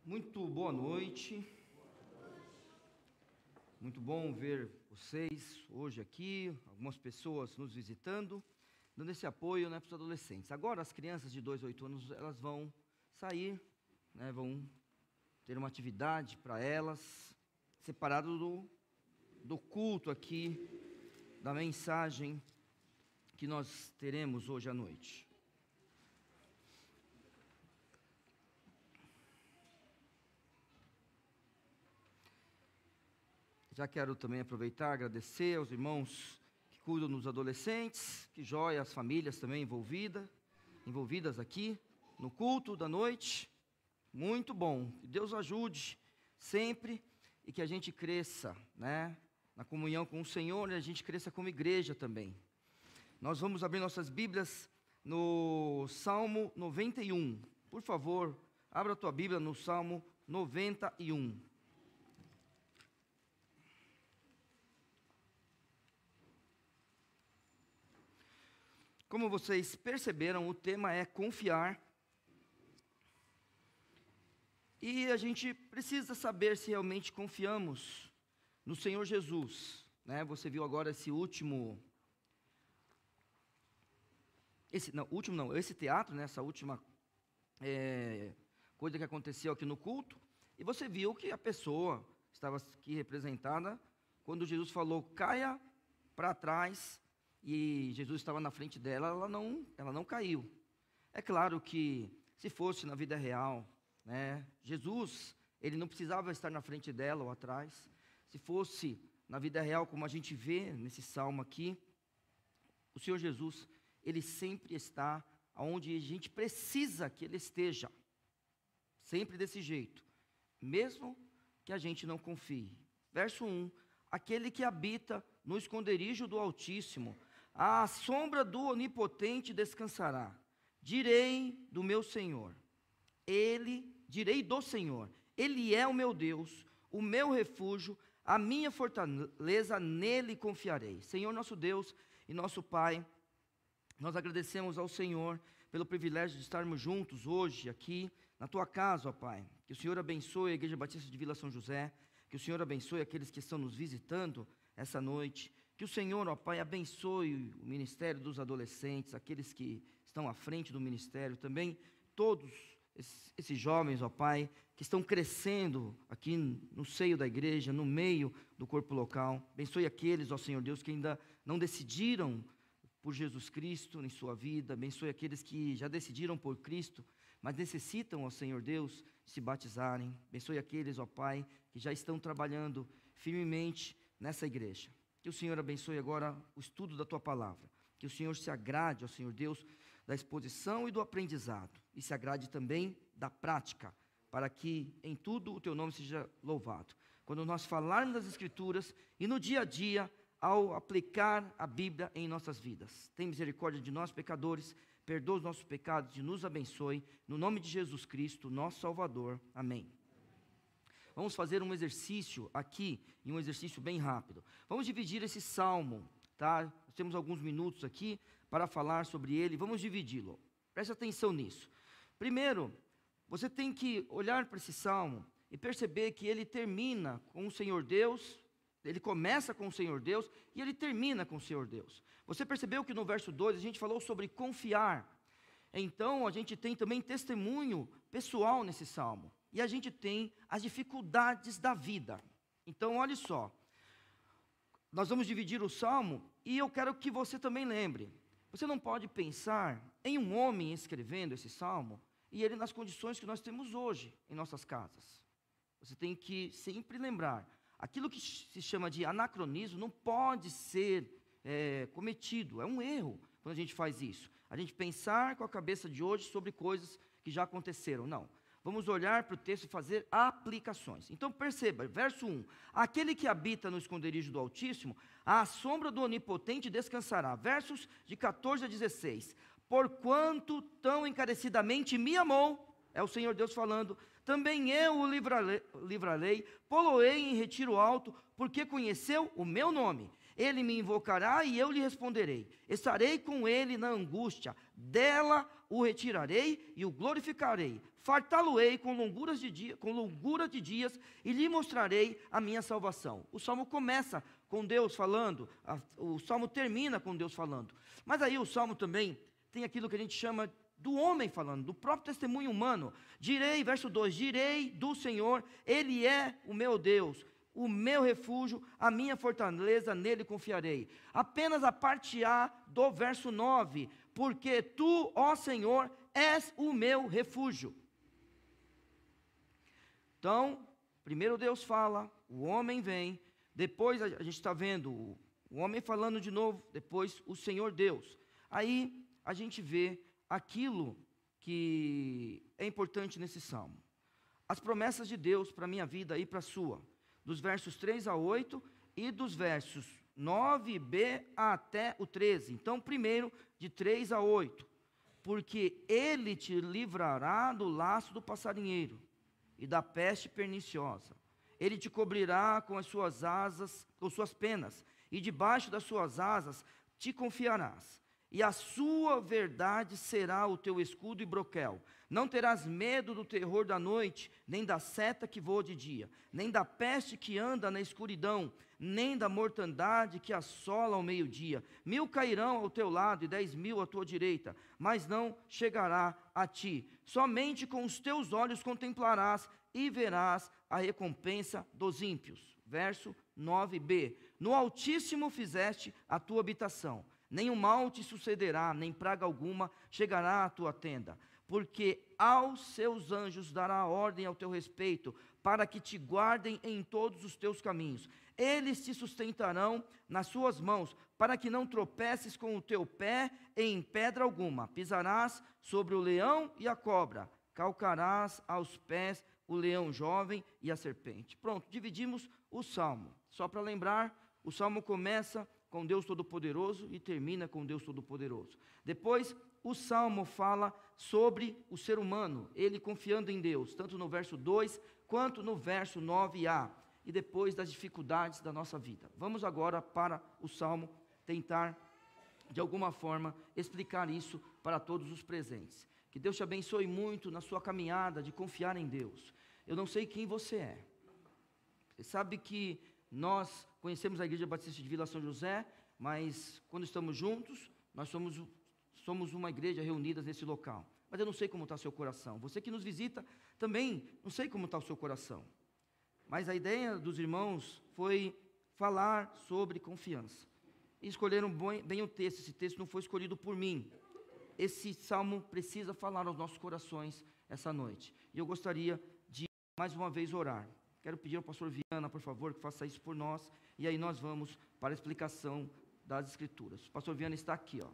Muito boa noite. Muito bom ver vocês hoje aqui, algumas pessoas nos visitando, dando esse apoio, para os adolescentes. Agora as crianças de 2 a 8 anos, elas vão sair, vão ter uma atividade para elas, separado do culto aqui, da mensagem que nós teremos hoje à noite. Já quero também aproveitar e agradecer aos irmãos que cuidam dos adolescentes, que joia as famílias também envolvidas aqui no culto da noite. Muito bom, que Deus ajude sempre e que a gente cresça, na comunhão com o Senhor, e a gente cresça como igreja também. Nós vamos abrir nossas Bíblias no Salmo 91. Por favor, abra a tua Bíblia no Salmo 91. Como vocês perceberam, o tema é confiar. E a gente precisa saber se realmente confiamos no Senhor Jesus. Você viu agora esse teatro, essa última coisa que aconteceu aqui no culto. E você viu que a pessoa estava aqui representada quando Jesus falou, caia para trás. E Jesus estava na frente dela, ela não caiu. É claro que se fosse na vida real, Jesus, ele não precisava estar na frente dela ou atrás. Se fosse na vida real, como a gente vê nesse salmo aqui, o Senhor Jesus, ele sempre está onde a gente precisa que ele esteja. Sempre desse jeito, mesmo que a gente não confie. Verso 1, aquele que habita no esconderijo do Altíssimo, à sombra do Onipotente descansará. Direi do Senhor, Ele é o meu Deus, o meu refúgio, a minha fortaleza, nele confiarei. Senhor nosso Deus e nosso Pai, nós agradecemos ao Senhor pelo privilégio de estarmos juntos hoje aqui na Tua casa, ó Pai. Que o Senhor abençoe a Igreja Batista de Vila São José, que o Senhor abençoe aqueles que estão nos visitando essa noite. Que o Senhor, ó Pai, abençoe o ministério dos adolescentes, aqueles que estão à frente do ministério, também todos esses jovens, ó Pai, que estão crescendo aqui no seio da igreja, no meio do corpo local. Abençoe aqueles, ó Senhor Deus, que ainda não decidiram por Jesus Cristo em sua vida. Abençoe aqueles que já decidiram por Cristo, mas necessitam, ó Senhor Deus, se batizarem. Abençoe aqueles, ó Pai, que já estão trabalhando firmemente nessa igreja. Que o Senhor abençoe agora o estudo da Tua palavra. Que o Senhor se agrade, ó Senhor Deus, da exposição e do aprendizado. E se agrade também da prática, para que em tudo o Teu nome seja louvado. Quando nós falarmos das Escrituras e no dia a dia, ao aplicar a Bíblia em nossas vidas. Tem misericórdia de nós, pecadores, perdoa os nossos pecados e nos abençoe. No nome de Jesus Cristo, nosso Salvador. Amém. Vamos fazer um exercício aqui, e um exercício bem rápido. Vamos dividir esse salmo, Nós temos alguns minutos aqui para falar sobre ele, vamos dividi-lo. Preste atenção nisso. Primeiro, você tem que olhar para esse salmo e perceber que ele termina com o Senhor Deus, ele começa com o Senhor Deus e ele termina com o Senhor Deus. Você percebeu que no verso 2 a gente falou sobre confiar. Então a gente tem também testemunho pessoal nesse salmo. E a gente tem as dificuldades da vida. Então, olha só. Nós vamos dividir o salmo e eu quero que você também lembre. Você não pode pensar em um homem escrevendo esse salmo e ele nas condições que nós temos hoje em nossas casas. Você tem que sempre lembrar. Aquilo que se chama de anacronismo não pode ser cometido. É um erro quando a gente faz isso. A gente pensar com a cabeça de hoje sobre coisas que já aconteceram. Não. Vamos olhar para o texto e fazer aplicações. Então perceba, verso 1. Aquele que habita no esconderijo do Altíssimo, à sombra do Onipotente descansará. Versos de 14 a 16. Porquanto tão encarecidamente me amou, é o Senhor Deus falando, também eu o livrarei, poloei em retiro alto, porque conheceu o meu nome. Ele me invocará e eu lhe responderei. Estarei com ele na angústia, dela o retirarei e o glorificarei. Fartá-lo-ei com longura de dias e lhe mostrarei a minha salvação. O salmo começa com Deus falando, o salmo termina com Deus falando. Mas aí o salmo também tem aquilo que a gente chama do homem falando, do próprio testemunho humano. Direi, verso 2, direi do Senhor, Ele é o meu Deus, o meu refúgio, a minha fortaleza, nele confiarei. Apenas a parte A do verso 9, porque tu, ó Senhor, és o meu refúgio. Então, primeiro Deus fala, o homem vem, depois a gente está vendo o homem falando de novo, depois o Senhor Deus. Aí a gente vê aquilo que é importante nesse salmo. As promessas de Deus para a minha vida e para a sua, dos versos 3 a 8 e dos versos 9b até o 13. Então, primeiro, de 3 a 8. Porque Ele te livrará do laço do passarinheiro e da peste perniciosa. Ele te cobrirá com as suas asas, com suas penas, e debaixo das suas asas te confiarás. E a sua verdade será o teu escudo e broquel. Não terás medo do terror da noite, nem da seta que voa de dia, nem da peste que anda na escuridão, nem da mortandade que assola ao meio-dia. 1000 cairão ao teu lado e 10.000 à tua direita, mas não chegará a ti. Somente com os teus olhos contemplarás e verás a recompensa dos ímpios. Verso 9b. No Altíssimo fizeste a tua habitação. Nenhum mal te sucederá, nem praga alguma chegará à tua tenda, porque aos seus anjos dará ordem ao teu respeito, para que te guardem em todos os teus caminhos. Eles te sustentarão nas suas mãos, para que não tropeces com o teu pé em pedra alguma. Pisarás sobre o leão e a cobra, calcarás aos pés o leão jovem e a serpente. Pronto, dividimos o salmo. Só para lembrar, o salmo começa com Deus Todo-Poderoso e termina com Deus Todo-Poderoso. Depois, o salmo fala sobre o ser humano, ele confiando em Deus, tanto no verso 2 quanto no verso 9a, e depois das dificuldades da nossa vida. Vamos agora para o salmo tentar, de alguma forma, explicar isso para todos os presentes. Que Deus te abençoe muito na sua caminhada de confiar em Deus. Eu não sei quem você é. Você sabe que nós conhecemos a Igreja Batista de Vila São José, mas quando estamos juntos, nós somos uma igreja reunidas nesse local. Mas eu não sei como está seu coração. Você que nos visita também, não sei como está o seu coração. Mas a ideia dos irmãos foi falar sobre confiança. E escolheram bem o texto. Esse texto não foi escolhido por mim. Esse salmo precisa falar aos nossos corações essa noite. E eu gostaria de, mais uma vez, orar. Quero pedir ao pastor Viana, por favor, que faça isso por nós. E aí nós vamos para a explicação das Escrituras. O pastor Viana está aqui, ó.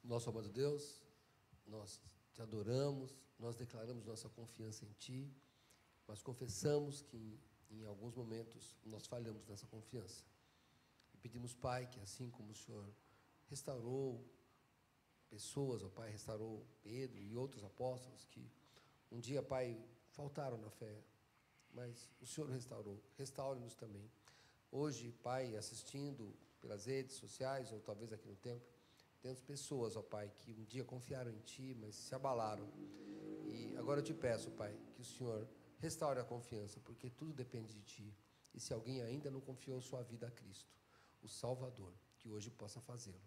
Nosso amado Deus, nós te adoramos, nós declaramos nossa confiança em Ti, mas confessamos que em alguns momentos nós falhamos nessa confiança. E pedimos, Pai, que assim como o Senhor restaurou pessoas, ó Pai, restaurou Pedro e outros apóstolos que um dia, Pai, faltaram na fé, mas o Senhor restaurou, restaure-nos também. Hoje, Pai, assistindo pelas redes sociais ou talvez aqui no templo, temos pessoas, ó Pai, que um dia confiaram em Ti, mas se abalaram. E agora eu te peço, Pai, que o Senhor restaure a confiança, porque tudo depende de Ti. E se alguém ainda não confiou sua vida a Cristo, o Salvador, que hoje possa fazê-lo.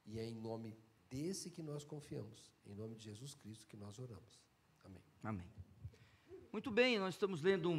E é em nome desse que nós confiamos, em nome de Jesus Cristo que nós oramos. Amém. Amém. Muito bem, nós estamos lendo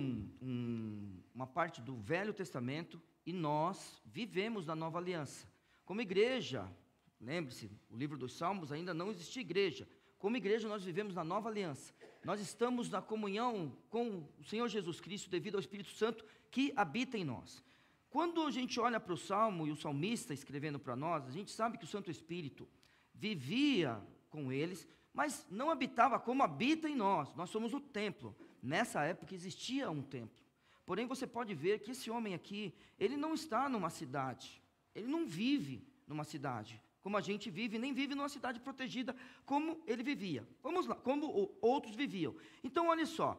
uma parte do Velho Testamento e nós vivemos na Nova Aliança. Como igreja, lembre-se, o livro dos Salmos ainda não existia igreja. Como igreja nós vivemos na Nova Aliança. Nós estamos na comunhão com o Senhor Jesus Cristo devido ao Espírito Santo que habita em nós. Quando a gente olha para o Salmo e o salmista escrevendo para nós, a gente sabe que o Santo Espírito vivia com eles, mas não habitava como habita em nós. Nós somos o templo. Nessa época existia um templo. Porém você pode ver que esse homem aqui, ele não está numa cidade. Ele não vive numa cidade, como a gente vive, nem vive numa cidade protegida como ele vivia. Vamos lá, como outros viviam. Então, olha só,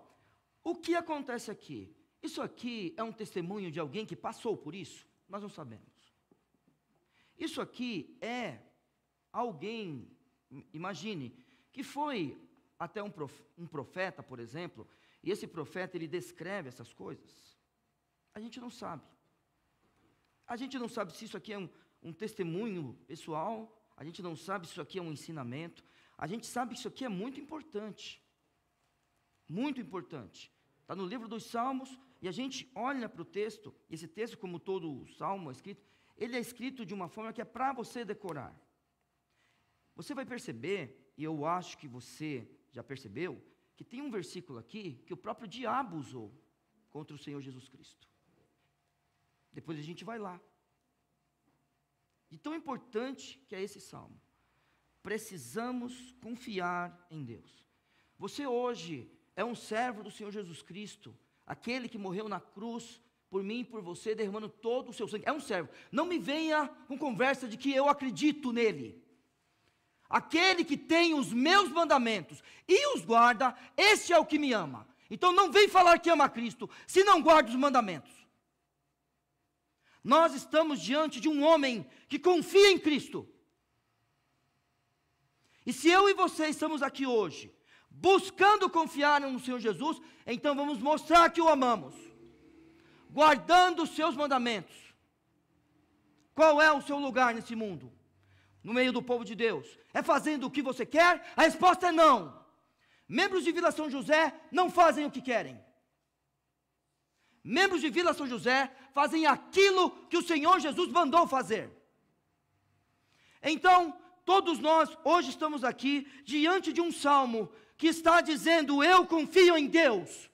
o que acontece aqui? Isso aqui é um testemunho de alguém que passou por isso? Nós não sabemos. Isso aqui é alguém, imagine, que foi até um profeta, por exemplo, e esse profeta, ele descreve essas coisas. A gente não sabe. A gente não sabe se isso aqui é um testemunho pessoal, a gente não sabe se isso aqui é um ensinamento, a gente sabe que isso aqui é muito importante. Muito importante. Está no livro dos Salmos, e a gente olha para o texto, e esse texto, como todo o Salmo é escrito, ele é escrito de uma forma que é para você decorar. Você vai perceber, e eu acho que você já percebeu, que tem um versículo aqui que o próprio diabo usou contra o Senhor Jesus Cristo. Depois a gente vai lá. E tão importante que é esse salmo. Precisamos confiar em Deus. Você hoje é um servo do Senhor Jesus Cristo, aquele que morreu na cruz por mim e por você, derramando todo o seu sangue. É um servo. Não me venha com conversa de que eu acredito nele. Aquele que tem os meus mandamentos e os guarda, esse é o que me ama. Então não vem falar que ama a Cristo, se não guarda os mandamentos. Nós estamos diante de um homem que confia em Cristo. E se eu e você estamos aqui hoje, buscando confiar no Senhor Jesus, então vamos mostrar que o amamos, guardando os seus mandamentos. Qual é o seu lugar nesse mundo? No meio do povo de Deus? É fazendo o que você quer? A resposta é não. Membros de Vila São José não fazem o que querem. Membros de Vila São José fazem aquilo que o Senhor Jesus mandou fazer. Então, todos nós hoje estamos aqui diante de um salmo que está dizendo: eu confio em Deus.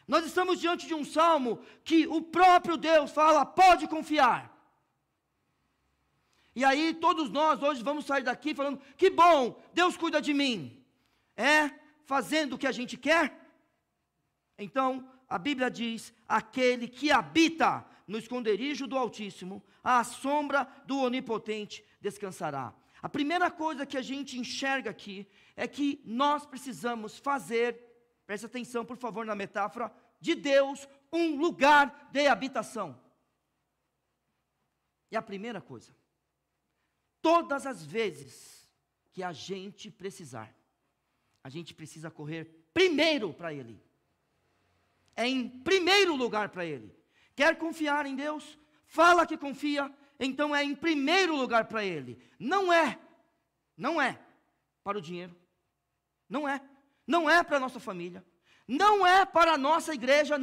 Nós estamos diante de um salmo que o próprio Deus fala: pode confiar. E aí todos nós hoje vamos sair daqui falando: que bom, Deus cuida de mim. É fazendo o que a gente quer? Então, a Bíblia diz: aquele que habita no esconderijo do Altíssimo, à sombra do Onipotente descansará. A primeira coisa que a gente enxerga aqui é que nós precisamos fazer, preste atenção por favor na metáfora, de Deus um lugar de habitação. É a primeira coisa. Todas as vezes que a gente precisar, a gente precisa correr primeiro para Ele. É em primeiro lugar para Ele. Quer confiar em Deus? Fala que confia, então é em primeiro lugar para Ele. Não é para o dinheiro, não é para a nossa família, não é para a nossa igreja,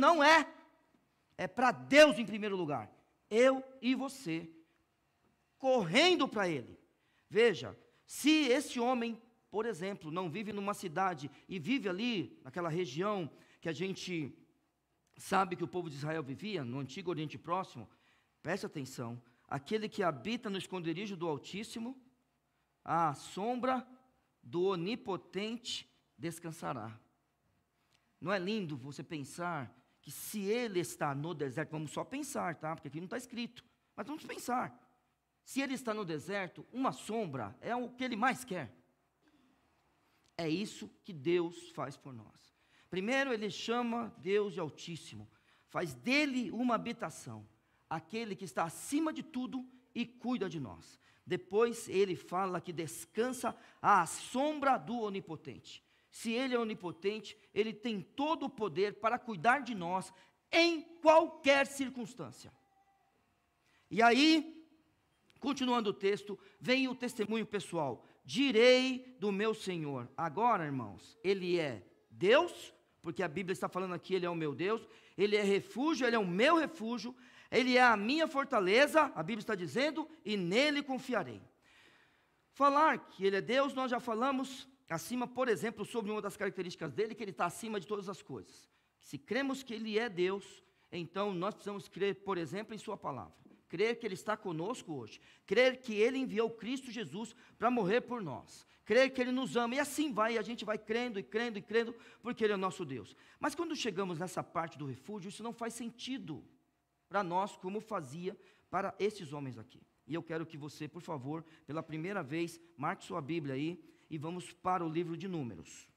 é para Deus em primeiro lugar. Eu e você, correndo para Ele. Veja, se esse homem, por exemplo, não vive numa cidade e vive ali, naquela região que a gente sabe que o povo de Israel vivia, no antigo Oriente Próximo, preste atenção: aquele que habita no esconderijo do Altíssimo, à sombra do Onipotente descansará. Não é lindo você pensar que se ele está no deserto, vamos só pensar, tá? Porque aqui não está escrito, mas vamos pensar. Se ele está no deserto, uma sombra é o que ele mais quer. É isso que Deus faz por nós. Primeiro, ele chama Deus de Altíssimo, faz dele uma habitação, aquele que está acima de tudo e cuida de nós. Depois, ele fala que descansa à sombra do Onipotente. Se ele é onipotente, ele tem todo o poder para cuidar de nós em qualquer circunstância. E aí, continuando o texto, vem o testemunho pessoal: direi do meu Senhor. Agora, irmãos, ele é Deus, porque a Bíblia está falando aqui, ele é o meu Deus, ele é refúgio, ele é o meu refúgio, ele é a minha fortaleza, a Bíblia está dizendo, e nele confiarei. Falar que ele é Deus, nós já falamos acima, por exemplo, sobre uma das características dele, que ele está acima de todas as coisas. Se cremos que ele é Deus, então nós precisamos crer, por exemplo, em sua palavra. Crer que ele está conosco hoje. Crer que ele enviou Cristo Jesus para morrer por nós. Crer que ele nos ama. E assim vai, a gente vai crendo e crendo e crendo, porque ele é o nosso Deus. Mas quando chegamos nessa parte do refúgio, isso não faz sentido para nós, como fazia para esses homens aqui. E eu quero que você, por favor, pela primeira vez, marque sua Bíblia aí e vamos para o livro de Números.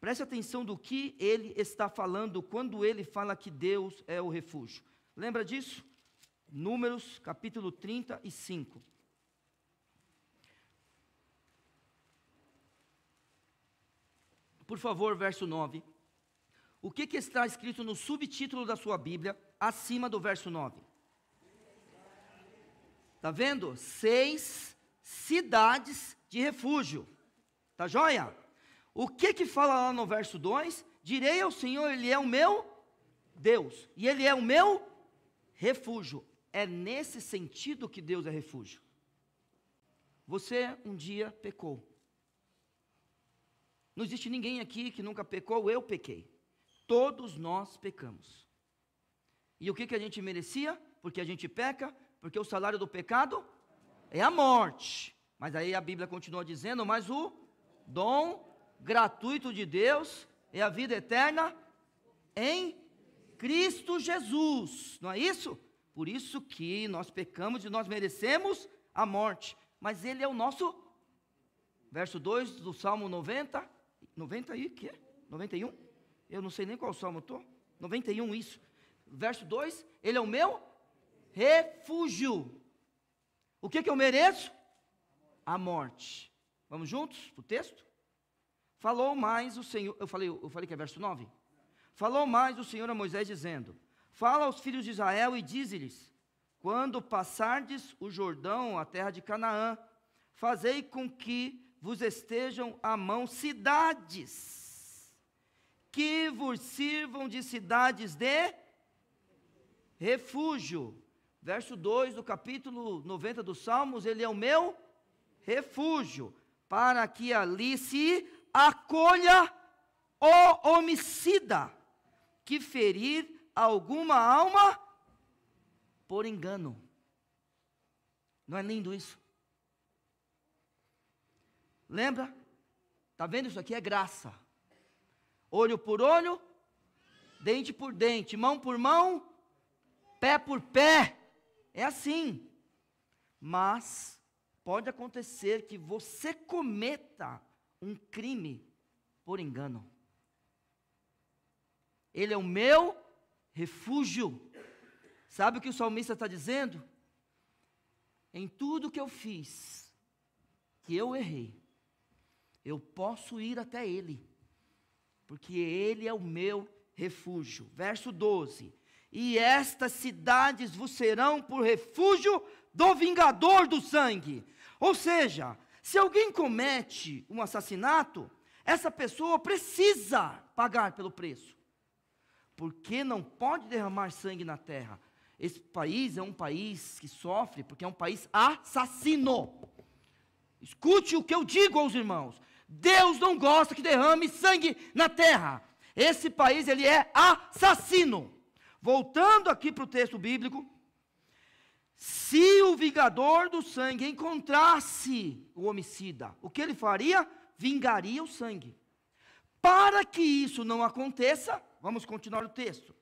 Preste atenção do que ele está falando quando ele fala que Deus é o refúgio. Lembra disso? Números, capítulo 35. Por favor, verso 9. O que está escrito no subtítulo da sua Bíblia, acima do verso 9? Está vendo? 6 cidades de refúgio. Tá joia? O que fala lá no verso 2? Direi ao Senhor, Ele é o meu Deus, e Ele é o meu refúgio. É nesse sentido que Deus é refúgio. Você um dia pecou. Não existe ninguém aqui que nunca pecou, eu pequei. Todos nós pecamos. E o que a gente merecia? Porque a gente peca, porque o salário do pecado é a morte. Mas aí a Bíblia continua dizendo, mas o dom gratuito de Deus é a vida eterna em Cristo Jesus. Não é isso? Por isso que nós pecamos e nós merecemos a morte. Mas Ele é o nosso, verso 2 do Salmo 90, 90 aí, que é? 91? Eu não sei nem qual salmo eu estou. 91, isso. Verso 2, Ele é o meu refúgio. O que eu mereço? A morte. Vamos juntos para o texto? Falou mais o Senhor, eu falei que é verso 9? Falou mais o Senhor a Moisés dizendo, fala aos filhos de Israel e dize-lhes, quando passardes o Jordão, a terra de Canaã, fazei com que vos estejam à mão cidades, que vos sirvam de cidades de refúgio. Verso 2 do capítulo 90 dos Salmos, Ele é o meu refúgio, para que ali se acolha o homicida, que ferir alguma alma por engano. Não é lindo isso? Lembra? Está vendo? Isso aqui é graça. Olho por olho, dente por dente, mão por mão, pé por pé. É assim. Mas pode acontecer que você cometa um crime por engano. Ele é o meu refúgio. Sabe o que o salmista está dizendo? Em tudo que eu fiz, que eu errei, eu posso ir até Ele, porque Ele é o meu refúgio. Verso 12, e estas cidades vos serão por refúgio do vingador do sangue. Ou seja, se alguém comete um assassinato, essa pessoa precisa pagar pelo preço, porque não pode derramar sangue na terra. Esse país é um país que sofre, porque é um país assassino. Escute o que eu digo aos irmãos, Deus não gosta que derrame sangue na terra. Esse país, ele é assassino. Voltando aqui para o texto bíblico, se o vingador do sangue encontrasse o homicida, o que ele faria? Vingaria o sangue. Para que isso não aconteça, vamos continuar o texto.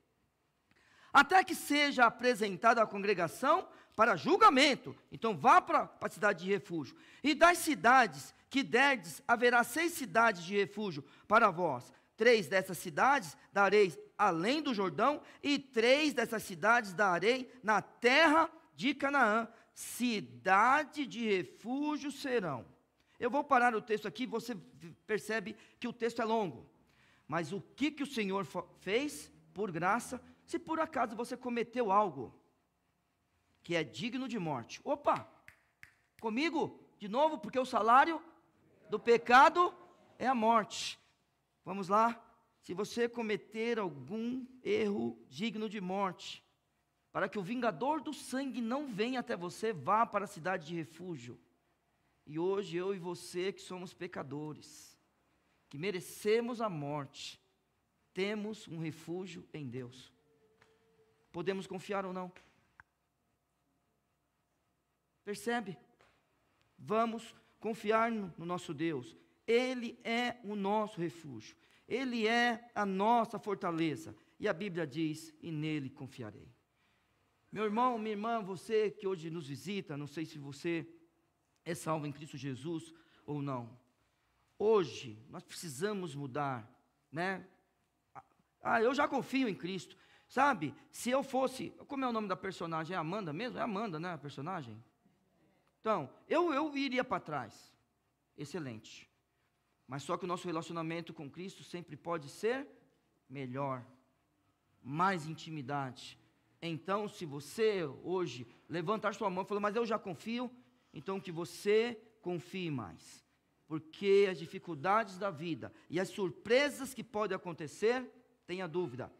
Até que seja apresentado à congregação para julgamento. Então vá para a cidade de refúgio. E das cidades que derdes, haverá 6 cidades de refúgio para vós. 3 dessas cidades darei além do Jordão, e 3 dessas cidades darei na terra de Canaã. Cidade de refúgio serão. Eu vou parar o texto aqui, você percebe que o texto é longo. Mas o que o Senhor fez, por graça, se por acaso você cometeu algo que é digno de morte. Opa, comigo, de novo, porque o salário do pecado é a morte. Vamos lá, se você cometer algum erro digno de morte, para que o vingador do sangue não venha até você, vá para a cidade de refúgio. E hoje eu e você que somos pecadores, que merecemos a morte, temos um refúgio em Deus. Podemos confiar ou não? Percebe? Vamos confiar no nosso Deus. Ele é o nosso refúgio. Ele é a nossa fortaleza. E a Bíblia diz, e nele confiarei. Meu irmão, minha irmã, você que hoje nos visita, não sei se você é salvo em Cristo Jesus ou não. Hoje, nós precisamos mudar, né? Eu já confio em Cristo. Sabe, se eu fosse, como é o nome da personagem? É Amanda mesmo? É Amanda, né, a personagem? Então, eu iria para trás. Excelente. Mas só que o nosso relacionamento com Cristo sempre pode ser melhor, mais intimidade. Então, se você hoje levantar sua mão e falar, mas eu já confio, então que você confie mais. Porque as dificuldades da vida e as surpresas que podem acontecer, tenha dúvida,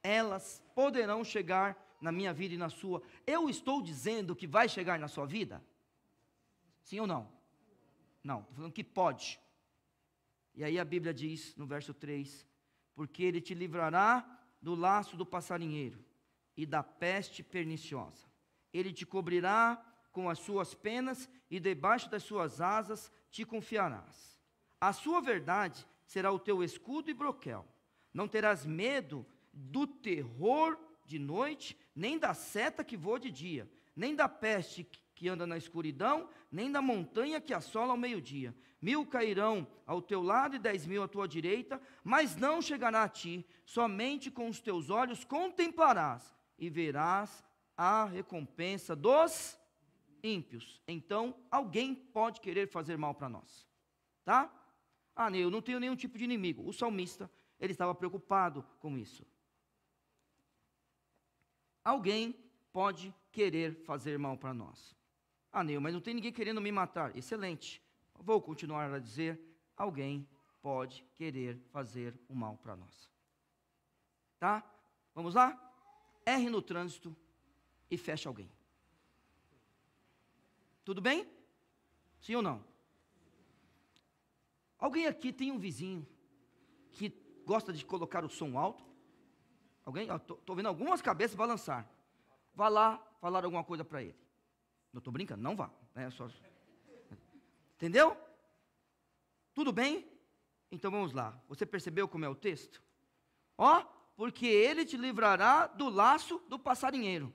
elas poderão chegar na minha vida e na sua. Eu estou dizendo que vai chegar na sua vida? Sim ou não? Não, estou falando que pode. E aí a Bíblia diz no verso 3, porque Ele te livrará do laço do passarinheiro e da peste perniciosa. Ele te cobrirá com as suas penas e debaixo das suas asas te confiarás. A sua verdade será o teu escudo e broquel. Não terás medo do terror de noite, nem da seta que voa de dia, nem da peste que anda na escuridão, nem da montanha que assola ao meio-dia. 1000 cairão ao teu lado e 10.000 à tua direita, mas não chegará a ti. Somente com os teus olhos contemplarás e verás a recompensa dos ímpios. Então, alguém pode querer fazer mal para nós, tá? Eu não tenho nenhum tipo de inimigo. O salmista, ele estava preocupado com isso. Alguém pode querer fazer mal para nós. Neil, mas não tem ninguém querendo me matar. Excelente. Vou continuar a dizer, alguém pode querer fazer o mal para nós. Tá? Vamos lá? Erre no trânsito e feche alguém. Tudo bem? Sim ou não? Alguém aqui tem um vizinho que gosta de colocar o som alto? Alguém? Estou vendo algumas cabeças balançar. Vá lá falar alguma coisa para ele. Não estou brincando, não vá. Entendeu? Tudo bem? Então vamos lá. Você percebeu como é o texto? Porque ele te livrará do laço do passarinheiro.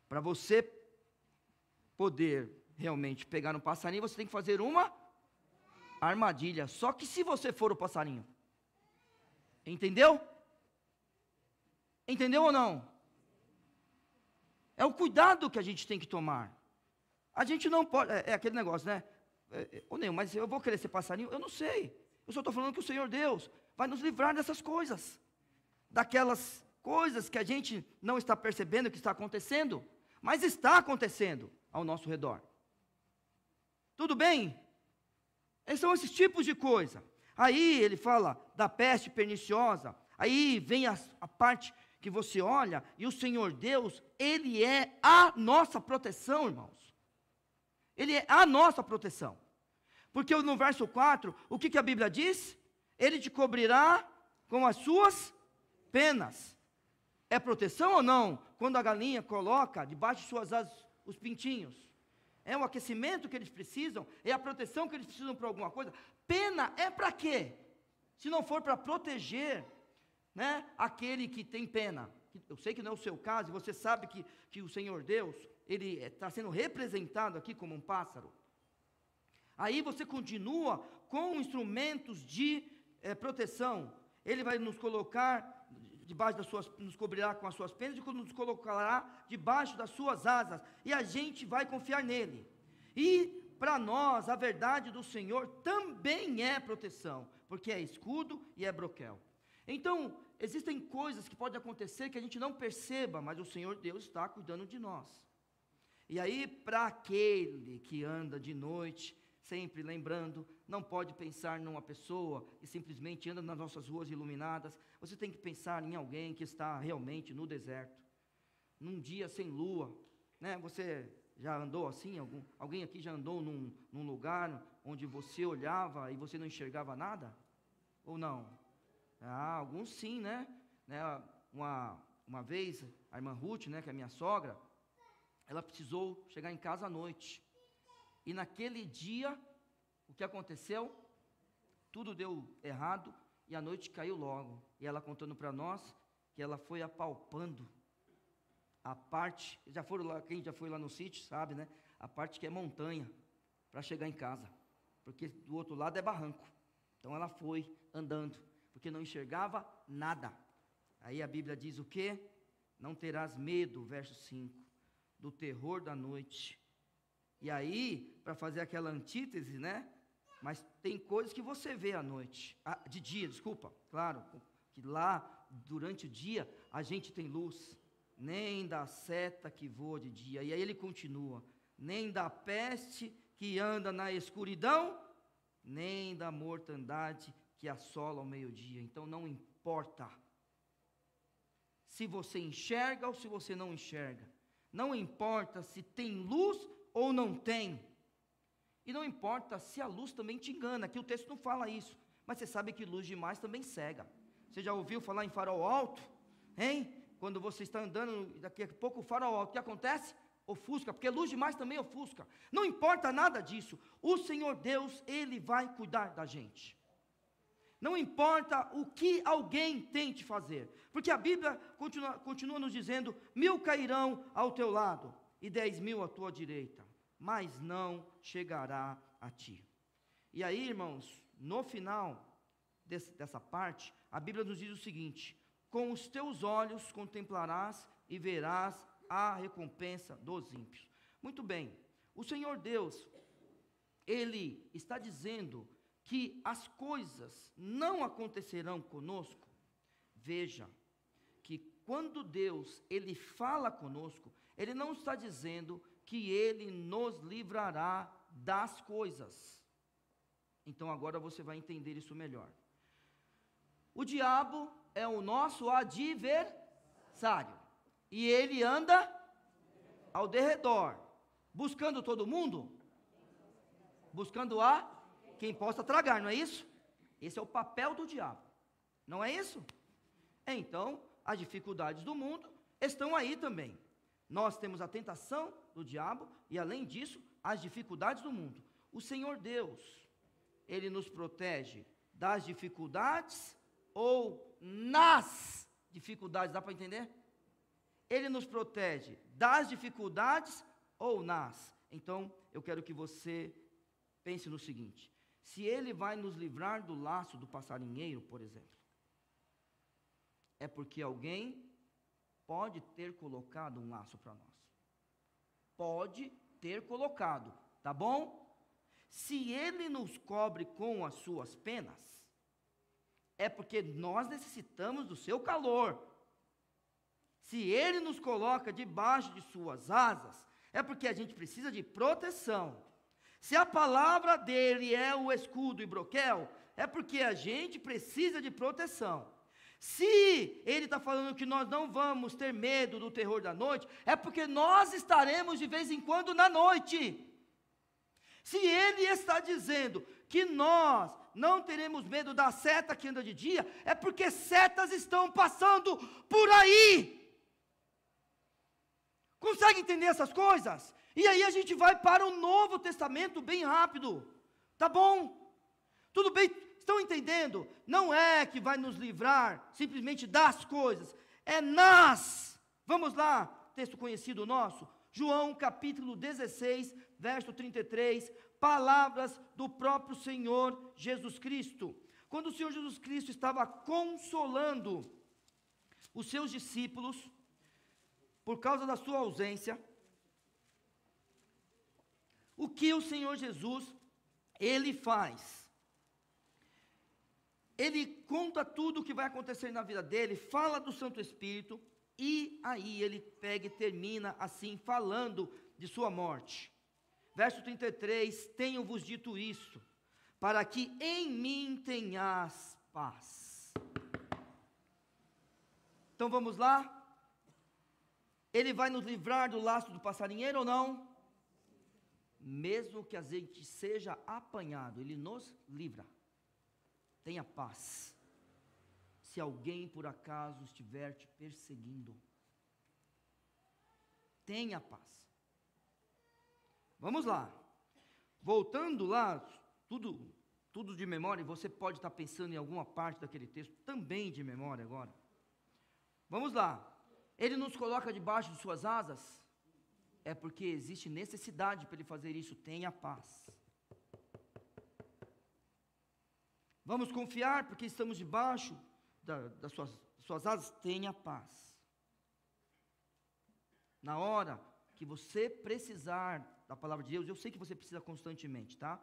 Para você poder realmente pegar um passarinho, você tem que fazer uma armadilha. Só que se você for o passarinho. Entendeu? Entendeu ou não? É o cuidado que a gente tem que tomar. A gente não pode, é aquele negócio, né? Mas eu vou querer ser passarinho? Eu não sei. Eu só estou falando que o Senhor Deus vai nos livrar dessas coisas. Daquelas coisas que a gente não está percebendo que está acontecendo, mas está acontecendo ao nosso redor. Tudo bem? São esses tipos de coisa. Aí ele fala da peste perniciosa. Aí vem a parte que você olha, e o Senhor Deus, Ele é a nossa proteção, irmãos. Ele é a nossa proteção. Porque no verso 4, o que a Bíblia diz? Ele te cobrirá com as suas penas. É proteção ou não? Quando a galinha coloca debaixo de suas asas os pintinhos. É o aquecimento que eles precisam? É a proteção que eles precisam para alguma coisa? Pena é para quê? Se não for para proteger, né, aquele que tem pena. Eu sei que não é o seu caso, e você sabe que o Senhor Deus, Ele está sendo representado aqui como um pássaro. Aí você continua com instrumentos de proteção. Ele vai nos colocar debaixo das suas, nos cobrirá com as suas penas e nos colocará debaixo das suas asas. E a gente vai confiar nele. E para nós, a verdade do Senhor também é proteção, porque é escudo e é broquel. Então, existem coisas que podem acontecer que a gente não perceba, mas o Senhor Deus está cuidando de nós. E aí, para aquele que anda de noite, sempre lembrando, não pode pensar numa pessoa que simplesmente anda nas nossas ruas iluminadas. Você tem que pensar em alguém que está realmente no deserto, num dia sem lua, né? Você já andou assim? Alguém aqui já andou num lugar onde você olhava e você não enxergava nada? Ou não? Alguns sim, né? Uma vez, a irmã Ruth, né, que é minha sogra, ela precisou chegar em casa à noite. E naquele dia, o que aconteceu? Tudo deu errado e a noite caiu logo. E ela contando para nós que ela foi apalpando a parte, já foram lá, quem já foi lá no sítio sabe, né? A parte que é montanha, para chegar em casa, porque do outro lado é barranco. Então ela foi andando, porque não enxergava nada. Aí a Bíblia diz o quê? Não terás medo, verso 5, do terror da noite. E aí, para fazer aquela antítese, né? Mas tem coisas que você vê à noite, de dia, desculpa, claro, que lá, durante o dia, a gente tem luz, nem da seta que voa de dia. E aí ele continua, nem da peste que anda na escuridão, nem da mortandade que assola ao meio-dia. Então não importa se você enxerga ou se você não enxerga, não importa se tem luz ou não tem, e não importa se a luz também te engana, aqui o texto não fala isso, mas você sabe que luz demais também cega. Você já ouviu falar em farol alto? Hein? Quando você está andando, daqui a pouco o farol alto, o que acontece? Ofusca, porque luz demais também ofusca. Não importa nada disso, o Senhor Deus, Ele vai cuidar da gente. Não importa o que alguém tente fazer, porque a Bíblia continua nos dizendo, 1000 cairão ao teu lado, e 10.000 à tua direita, mas não chegará a ti. E aí, irmãos, no final dessa parte, a Bíblia nos diz o seguinte, com os teus olhos contemplarás e verás a recompensa dos ímpios. Muito bem, o Senhor Deus, Ele está dizendo que as coisas não acontecerão conosco. Veja, que quando Deus, Ele fala conosco, Ele não está dizendo que Ele nos livrará das coisas. Então agora você vai entender isso melhor. O diabo é o nosso adversário, e ele anda ao derredor, buscando todo mundo, buscando quem possa tragar, não é isso? Esse é o papel do diabo, não é isso? Então, as dificuldades do mundo estão aí também. Nós temos a tentação do diabo e, além disso, as dificuldades do mundo. O Senhor Deus, Ele nos protege das dificuldades ou nas dificuldades, dá para entender? Ele nos protege das dificuldades ou nas. Então, eu quero que você pense no seguinte, se Ele vai nos livrar do laço do passarinheiro, por exemplo, é porque alguém pode ter colocado um laço para nós. Pode ter colocado, tá bom? Se Ele nos cobre com as suas penas, é porque nós necessitamos do seu calor. Se Ele nos coloca debaixo de suas asas, é porque a gente precisa de proteção. Se a palavra dele é o escudo e broquel, é porque a gente precisa de proteção. Se ele está falando que nós não vamos ter medo do terror da noite, é porque nós estaremos de vez em quando na noite. Se ele está dizendo que nós não teremos medo da seta que anda de dia, é porque setas estão passando por aí. Consegue entender essas coisas? E aí a gente vai para o Novo Testamento bem rápido, tá bom? Tudo bem? Estão entendendo? Não é que vai nos livrar simplesmente das coisas, é nas. Vamos lá, texto conhecido nosso, João capítulo 16, verso 33, palavras do próprio Senhor Jesus Cristo. Quando o Senhor Jesus Cristo estava consolando os seus discípulos, por causa da sua ausência, o que o Senhor Jesus, Ele faz? Ele conta tudo o que vai acontecer na vida dele, fala do Santo Espírito, e aí ele pega e termina assim, falando de sua morte. Verso 33, tenho-vos dito isso, para que em mim tenhas paz. Então vamos lá? Ele vai nos livrar do laço do passarinheiro ou não? Mesmo que a gente seja apanhado, Ele nos livra. Tenha paz. Se alguém por acaso estiver te perseguindo, tenha paz. Vamos lá. Voltando lá, tudo de memória, você pode estar pensando em alguma parte daquele texto, também de memória agora. Vamos lá. Ele nos coloca debaixo de suas asas, é porque existe necessidade para ele fazer isso. Tenha paz. Vamos confiar porque estamos debaixo das suas asas. Tenha paz. Na hora que você precisar da palavra de Deus, eu sei que você precisa constantemente, tá?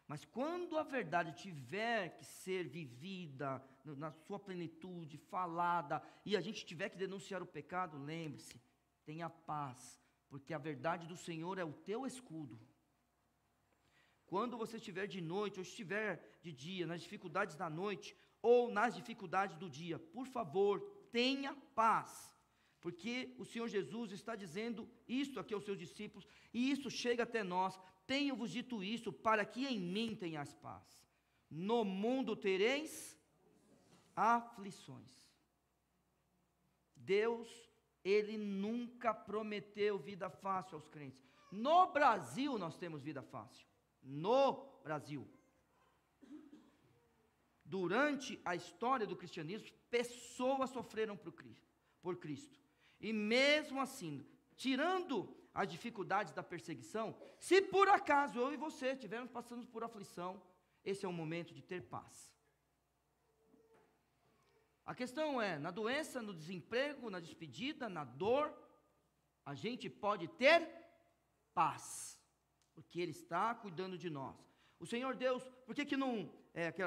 Mas quando a verdade tiver que ser vivida na sua plenitude, falada, e a gente tiver que denunciar o pecado, lembre-se, tenha paz, porque a verdade do Senhor é o teu escudo. Quando você estiver de noite, ou estiver de dia, nas dificuldades da noite, ou nas dificuldades do dia, por favor, tenha paz, porque o Senhor Jesus está dizendo isto aqui aos seus discípulos, e isso chega até nós. Tenho-vos dito isso, para que em mim tenhas paz. No mundo tereis aflições. Deus, Ele nunca prometeu vida fácil aos crentes. No Brasil nós temos vida fácil. No Brasil. Durante a história do cristianismo, pessoas sofreram por Cristo. E mesmo assim, tirando as dificuldades da perseguição, se por acaso eu e você estivermos passando por aflição, esse é o momento de ter paz. A questão é, na doença, no desemprego, na despedida, na dor, a gente pode ter paz, porque Ele está cuidando de nós. O Senhor Deus, por que não,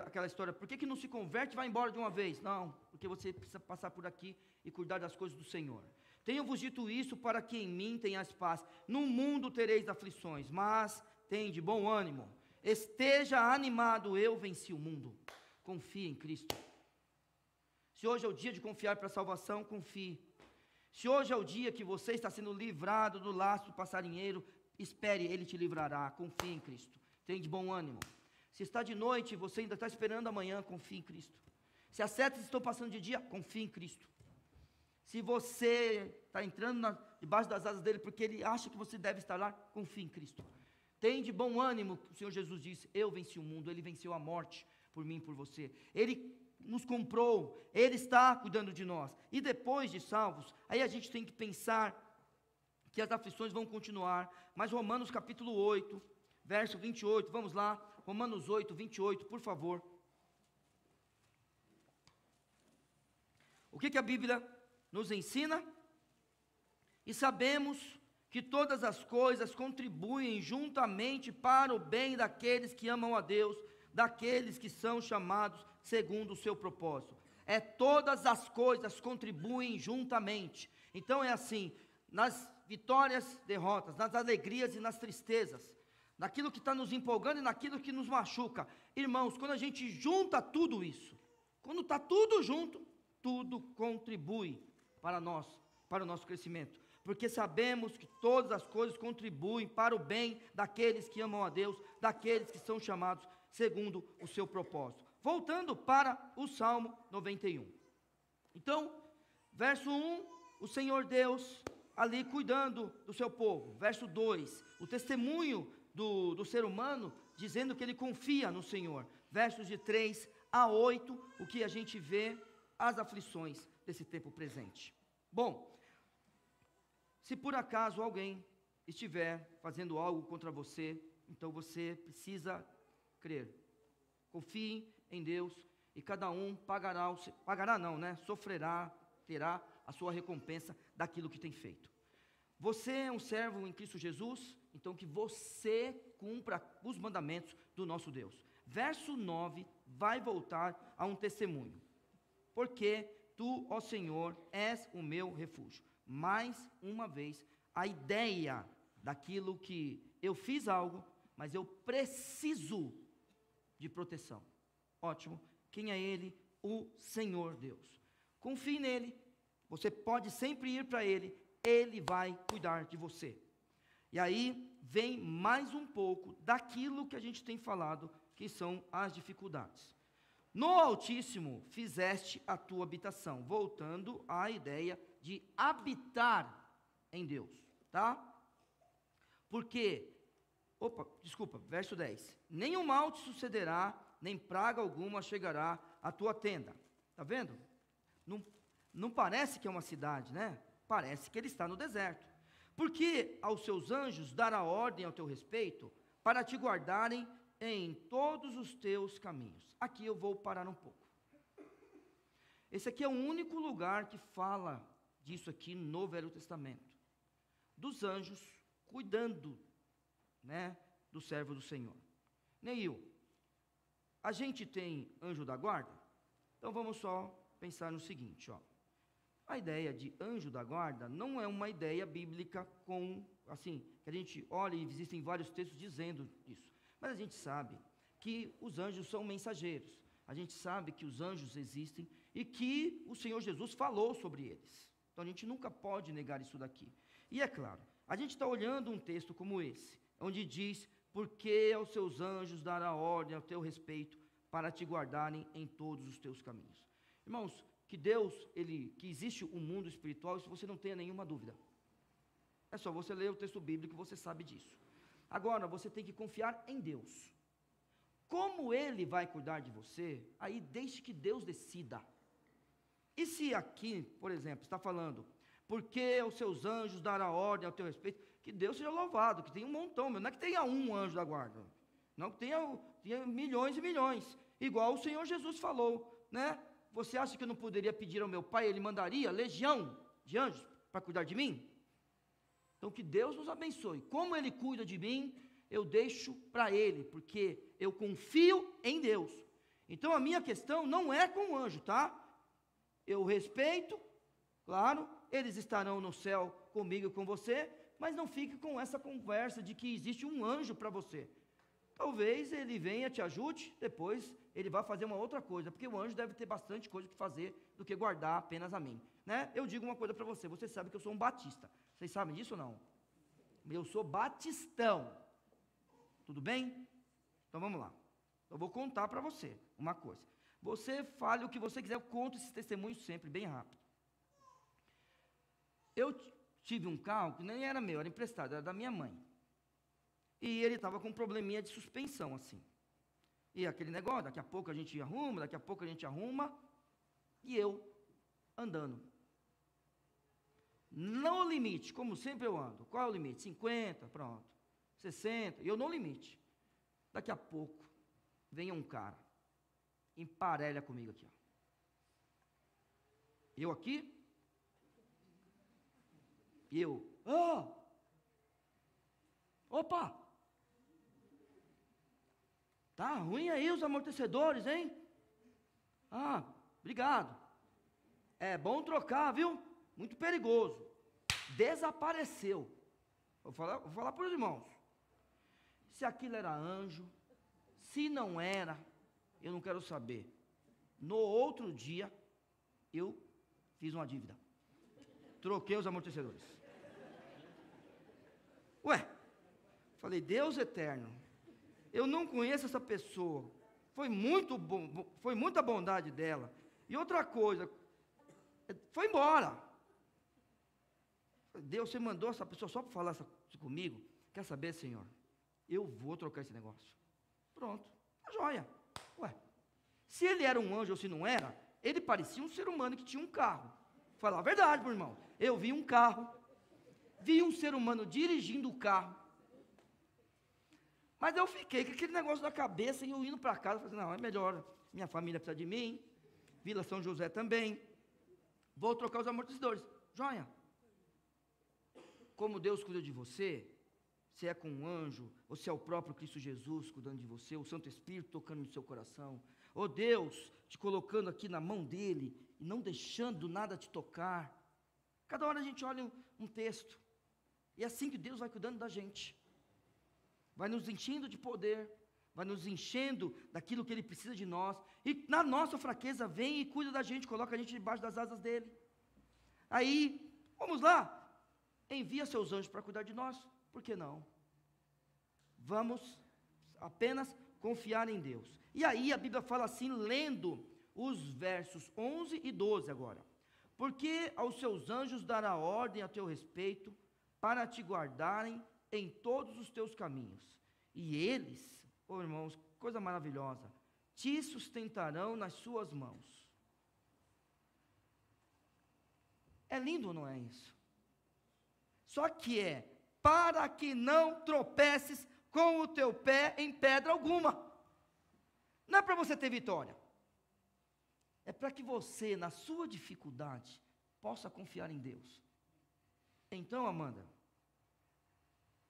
aquela história, por que não se converte e vai embora de uma vez? Não, porque você precisa passar por aqui e cuidar das coisas do Senhor. Tenho-vos dito isso para que em mim tenhas paz. No mundo tereis aflições, mas tende bom ânimo. Esteja animado, eu venci o mundo. Confie em Cristo. Se hoje é o dia de confiar para a salvação, confie. Se hoje é o dia que você está sendo livrado do laço do passarinheiro, espere, Ele te livrará. Confie em Cristo. Tende bom ânimo. Se está de noite e você ainda está esperando amanhã, confie em Cristo. Se as setas estão passando de dia, confie em Cristo. Se você está entrando debaixo das asas dele porque ele acha que você deve estar lá, confie em Cristo. Tem de bom ânimo, o Senhor Jesus disse, eu venci o mundo, Ele venceu a morte por mim e por você. Ele nos comprou, Ele está cuidando de nós. E depois de salvos, aí a gente tem que pensar que as aflições vão continuar. Mas Romanos capítulo 8, verso 28, vamos lá, Romanos 8, 28, por favor. O que a Bíblia nos ensina? E sabemos que todas as coisas contribuem juntamente para o bem daqueles que amam a Deus, daqueles que são chamados segundo o seu propósito. Todas as coisas contribuem juntamente. Então é assim, nas vitórias, derrotas, nas alegrias e nas tristezas, naquilo que está nos empolgando e naquilo que nos machuca. Irmãos, quando a gente junta tudo isso, quando está tudo junto, tudo contribui para nós, para o nosso crescimento, porque sabemos que todas as coisas contribuem para o bem daqueles que amam a Deus, daqueles que são chamados segundo o seu propósito. Voltando para o Salmo 91. Então, verso 1, o Senhor Deus ali cuidando do seu povo. Verso 2, o testemunho do ser humano dizendo que ele confia no Senhor. Versos de 3 a 8, o que a gente vê, as aflições desse tempo presente. Bom, se por acaso alguém estiver fazendo algo contra você, então você precisa crer. Confie em Deus e cada um sofrerá, terá a sua recompensa daquilo que tem feito. Você é um servo em Cristo Jesus, então que você cumpra os mandamentos do nosso Deus. Verso 9 vai voltar a um testemunho. Porque tu, ó Senhor, és o meu refúgio. Mais uma vez, a ideia daquilo que eu fiz algo, mas eu preciso de proteção. Ótimo. Quem é Ele? O Senhor Deus. Confie nele. Você pode sempre ir para Ele. Ele vai cuidar de você. E aí vem mais um pouco daquilo que a gente tem falado, que são as dificuldades. No Altíssimo fizeste a tua habitação, voltando à ideia de habitar em Deus, tá? Porque, verso 10, nenhum mal te sucederá, nem praga alguma chegará à tua tenda. Tá vendo? Não parece que é uma cidade, né? Parece que ele está no deserto. Porque aos seus anjos dará ordem ao teu respeito, para te guardarem em todos os teus caminhos. Aqui eu vou parar um pouco. Esse aqui é o único lugar que fala disso aqui no Velho Testamento. Dos anjos cuidando, do servo do Senhor. Neil, a gente tem anjo da guarda? Então vamos só pensar no seguinte, ó. A ideia de anjo da guarda não é uma ideia bíblica que a gente olha e existem vários textos dizendo isso. Mas a gente sabe que os anjos são mensageiros. A gente sabe que os anjos existem e que o Senhor Jesus falou sobre eles. Então a gente nunca pode negar isso daqui. E é claro, a gente está olhando um texto como esse, onde diz, porque aos seus anjos dará ordem ao teu respeito, para te guardarem em todos os teus caminhos. Irmãos, que Deus, que existe um mundo espiritual, isso você não tenha nenhuma dúvida. É só você ler o texto bíblico, você sabe disso. Agora, você tem que confiar em Deus. Como Ele vai cuidar de você, aí deixe que Deus decida. E se aqui, por exemplo, está falando, porque os seus anjos dará ordem ao teu respeito, que Deus seja louvado, que tenha um montão, não é que tenha um anjo da guarda, não que tenha milhões e milhões, igual o Senhor Jesus falou, Você acha que eu não poderia pedir ao meu Pai, Ele mandaria legião de anjos para cuidar de mim? Então que Deus nos abençoe. Como Ele cuida de mim, eu deixo para Ele, porque eu confio em Deus. Então a minha questão não é com o anjo, tá? Eu respeito, claro, eles estarão no céu comigo e com você, mas não fique com essa conversa de que existe um anjo para você. Talvez ele venha, te ajude, depois ele vai fazer uma outra coisa, porque o anjo deve ter bastante coisa que fazer do que guardar apenas a mim. Eu digo uma coisa para você, você sabe que eu sou um batista. Vocês sabem disso ou não? Eu sou batistão. Tudo bem? Então vamos lá. Eu vou contar para você uma coisa. Você fale o que você quiser, eu conto esses testemunhos sempre, bem rápido. Eu tive um carro que nem era meu, era emprestado, era da minha mãe. E ele estava com um probleminha de suspensão, assim. E aquele negócio, daqui a pouco a gente arruma, e eu andando. No limite, como sempre eu ando. Qual é o limite? 50, pronto. 60, e eu no limite. Daqui a pouco, vem um cara, emparelha comigo aqui, ó. Eu aqui, e eu, opa! Tá ruim aí os amortecedores, hein? Obrigado. É bom trocar, viu? Muito perigoso. Desapareceu. Vou falar para os irmãos. Se aquilo era anjo, se não era, eu não quero saber. No outro dia, eu fiz uma dívida. Troquei os amortecedores. Falei, Deus eterno, eu não conheço essa pessoa. Foi muita bondade dela. E outra coisa, foi embora. Deus, você mandou essa pessoa só para falar isso comigo? Quer saber, Senhor? Eu vou trocar esse negócio. Pronto, tá joia. Se ele era um anjo ou se não era, ele parecia um ser humano que tinha um carro. Falar a verdade, meu irmão. Eu vi um carro, vi um ser humano dirigindo o carro. Mas eu fiquei com aquele negócio na cabeça e eu indo para casa, falei, não, é melhor, minha família precisa de mim, Vila São José também, vou trocar os amortecedores. Joia. Como Deus cuida de você, se é com um anjo, ou se é o próprio Cristo Jesus cuidando de você, o Santo Espírito tocando no seu coração, ou Deus te colocando aqui na mão dele, e não deixando nada te tocar. Cada hora a gente olha um texto, e é assim que Deus vai cuidando da gente. Vai nos enchendo de poder, vai nos enchendo daquilo que Ele precisa de nós, e na nossa fraqueza vem e cuida da gente, coloca a gente debaixo das asas dEle. Aí, vamos lá, envia seus anjos para cuidar de nós, por que não? Vamos apenas confiar em Deus. E aí a Bíblia fala assim, lendo os versos 11 e 12 agora. Porque aos seus anjos dará ordem a teu respeito, para te guardarem em todos os teus caminhos. E eles, irmãos, coisa maravilhosa, te sustentarão nas suas mãos. É lindo, não é isso? Só que é para que não tropeces com o teu pé em pedra alguma. Não é para você ter vitória. É para que você, na sua dificuldade, possa confiar em Deus. Então, Amanda,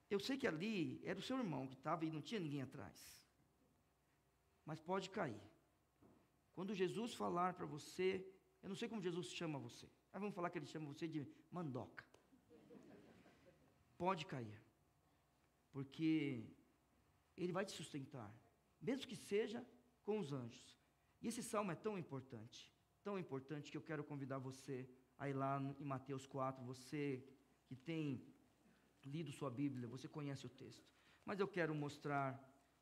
eu sei que ali era o seu irmão que estava e não tinha ninguém atrás. Mas pode cair. Quando Jesus falar para você, eu não sei como Jesus chama você, mas vamos falar que ele chama você de mandoca. Pode cair. Porque ele vai te sustentar, mesmo que seja com os anjos. E esse salmo é tão importante que eu quero convidar você a ir lá em Mateus 4, você que tem lido sua Bíblia, você conhece o texto. Mas eu quero mostrar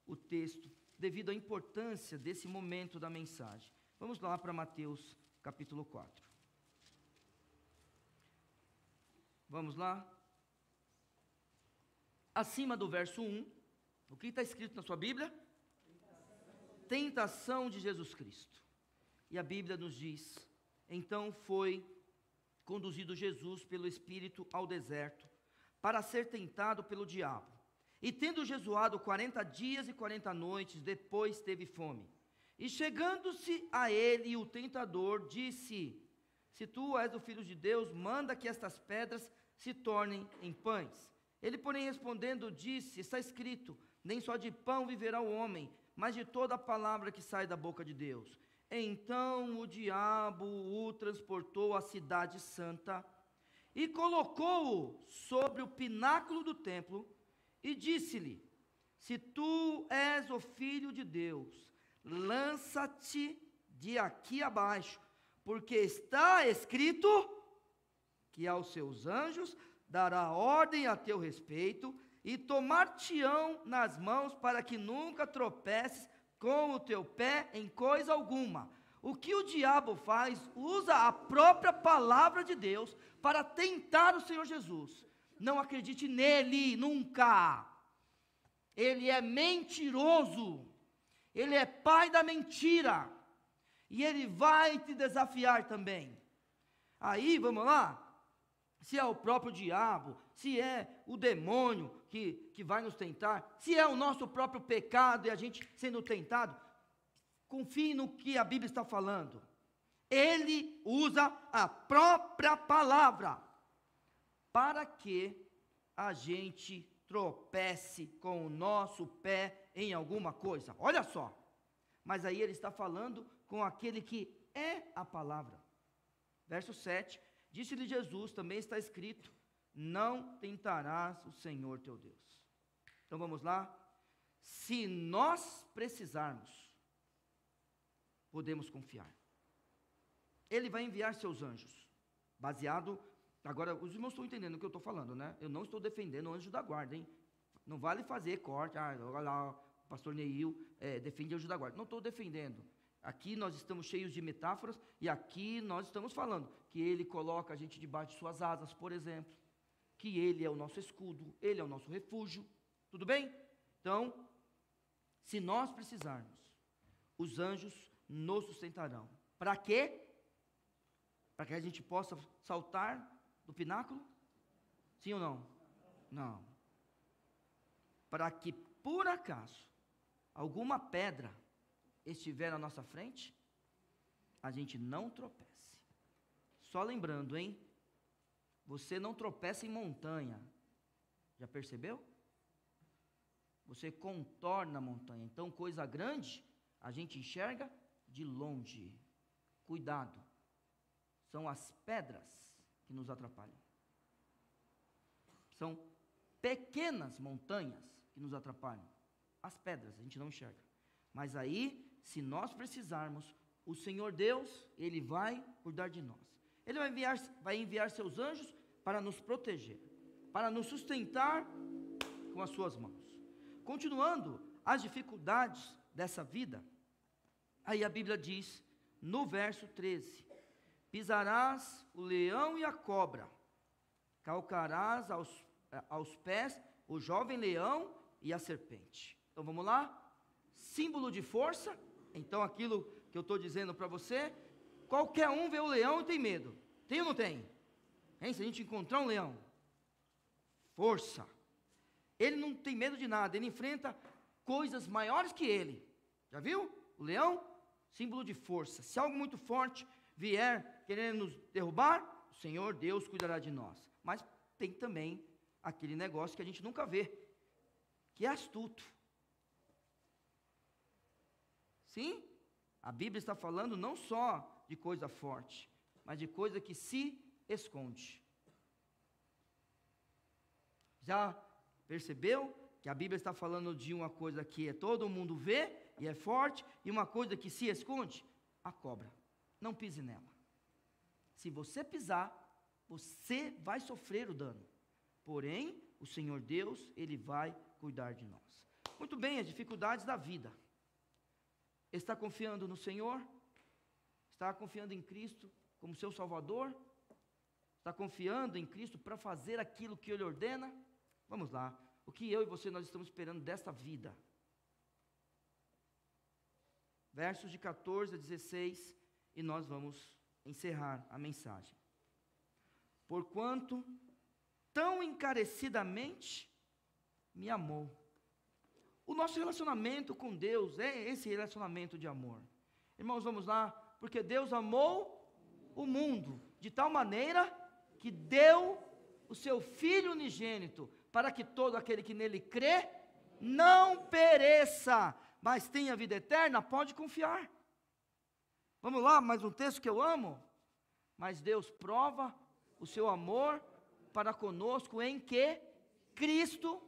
o texto devido à importância desse momento da mensagem. Vamos lá para Mateus capítulo 4. Vamos lá? Acima do verso 1, o que está escrito na sua Bíblia? Tentação de Jesus Cristo. E a Bíblia nos diz: então foi conduzido Jesus pelo Espírito ao deserto, para ser tentado pelo diabo. E tendo jejuado 40 dias e 40 noites, depois teve fome. E chegando-se a ele o tentador, disse: se tu és o Filho de Deus, manda que estas pedras se tornem em pães. Ele, porém, respondendo, disse: está escrito, nem só de pão viverá o homem, mas de toda a palavra que sai da boca de Deus. Então o diabo o transportou à cidade santa e colocou-o sobre o pináculo do templo e disse-lhe: se tu és o Filho de Deus, lança-te de aqui abaixo, porque está escrito que aos seus anjos dará ordem a teu respeito e tomar-te-ão nas mãos para que nunca tropeces com o teu pé em coisa alguma. O que o diabo faz? Usa a própria palavra de Deus para tentar o Senhor Jesus. Não acredite nele, nunca. Ele é mentiroso. Ele é pai da mentira. E ele vai te desafiar também. Aí, vamos lá? Se é o próprio diabo, se é o demônio que vai nos tentar, se é o nosso próprio pecado e a gente sendo tentado, confie no que a Bíblia está falando. Ele usa a própria palavra para que a gente tropece com o nosso pé em alguma coisa. Olha só. Mas aí ele está falando com aquele que é a palavra. Verso 7. Disse-lhe Jesus, também está escrito: não tentarás o Senhor teu Deus. Então vamos lá. Se nós precisarmos, podemos confiar. Ele vai enviar seus anjos, baseado, agora os irmãos estão entendendo o que eu estou falando, né? Eu não estou defendendo o anjo da guarda, hein? Não vale fazer corte, olha lá, o pastor Neil defende o anjo da guarda. Não estou defendendo. Aqui nós estamos cheios de metáforas, e aqui nós estamos falando que ele coloca a gente debaixo de suas asas, por exemplo, que ele é o nosso escudo, ele é o nosso refúgio, tudo bem? Então, se nós precisarmos, os anjos nos sustentarão. Para quê? Para que a gente possa saltar do pináculo? Sim ou não? Não. Para que, por acaso, alguma pedra estiver na nossa frente, a gente não tropece. Só lembrando, hein? Você não tropeça em montanha. Já percebeu? Você contorna a montanha. Então, coisa grande, a gente enxerga de longe. Cuidado. São as pedras que nos atrapalham. São pequenas montanhas que nos atrapalham. As pedras, a gente não enxerga. Mas aí, se nós precisarmos, o Senhor Deus, Ele vai cuidar de nós. Ele vai enviar seus anjos para nos proteger, para nos sustentar com as suas mãos. Continuando as dificuldades dessa vida, aí a Bíblia diz, no verso 13, pisarás o leão e a cobra, calcarás aos pés o jovem leão e a serpente. Então vamos lá? Símbolo de força. Então aquilo que eu estou dizendo para você, qualquer um vê o leão e tem medo. Tem ou não tem? Hein? Se a gente encontrar um leão, força. Ele não tem medo de nada, ele enfrenta coisas maiores que ele. Já viu? O leão, símbolo de força. Se algo muito forte vier querendo nos derrubar, o Senhor Deus cuidará de nós. Mas tem também aquele negócio que a gente nunca vê, que é astuto. Sim, a Bíblia está falando não só de coisa forte, mas de coisa que se esconde. Já percebeu que a Bíblia está falando de uma coisa que todo mundo vê e é forte, e uma coisa que se esconde? A cobra. Não pise nela. Se você pisar, você vai sofrer o dano. Porém, o Senhor Deus, Ele vai cuidar de nós. Muito bem, as dificuldades da vida. Está confiando no Senhor? Está confiando em Cristo como seu Salvador? Está confiando em Cristo para fazer aquilo que Ele ordena? Vamos lá. O que eu e você nós estamos esperando desta vida? Versos de 14 a 16, e nós vamos encerrar a mensagem. Porquanto tão encarecidamente me amou. O nosso relacionamento com Deus é esse relacionamento de amor. Irmãos, vamos lá, porque Deus amou o mundo de tal maneira que deu o seu Filho unigênito, para que todo aquele que nele crê, não pereça, mas tenha vida eterna. Pode confiar. Vamos lá, mais um texto que eu amo. Mas Deus prova o seu amor para conosco em que Cristo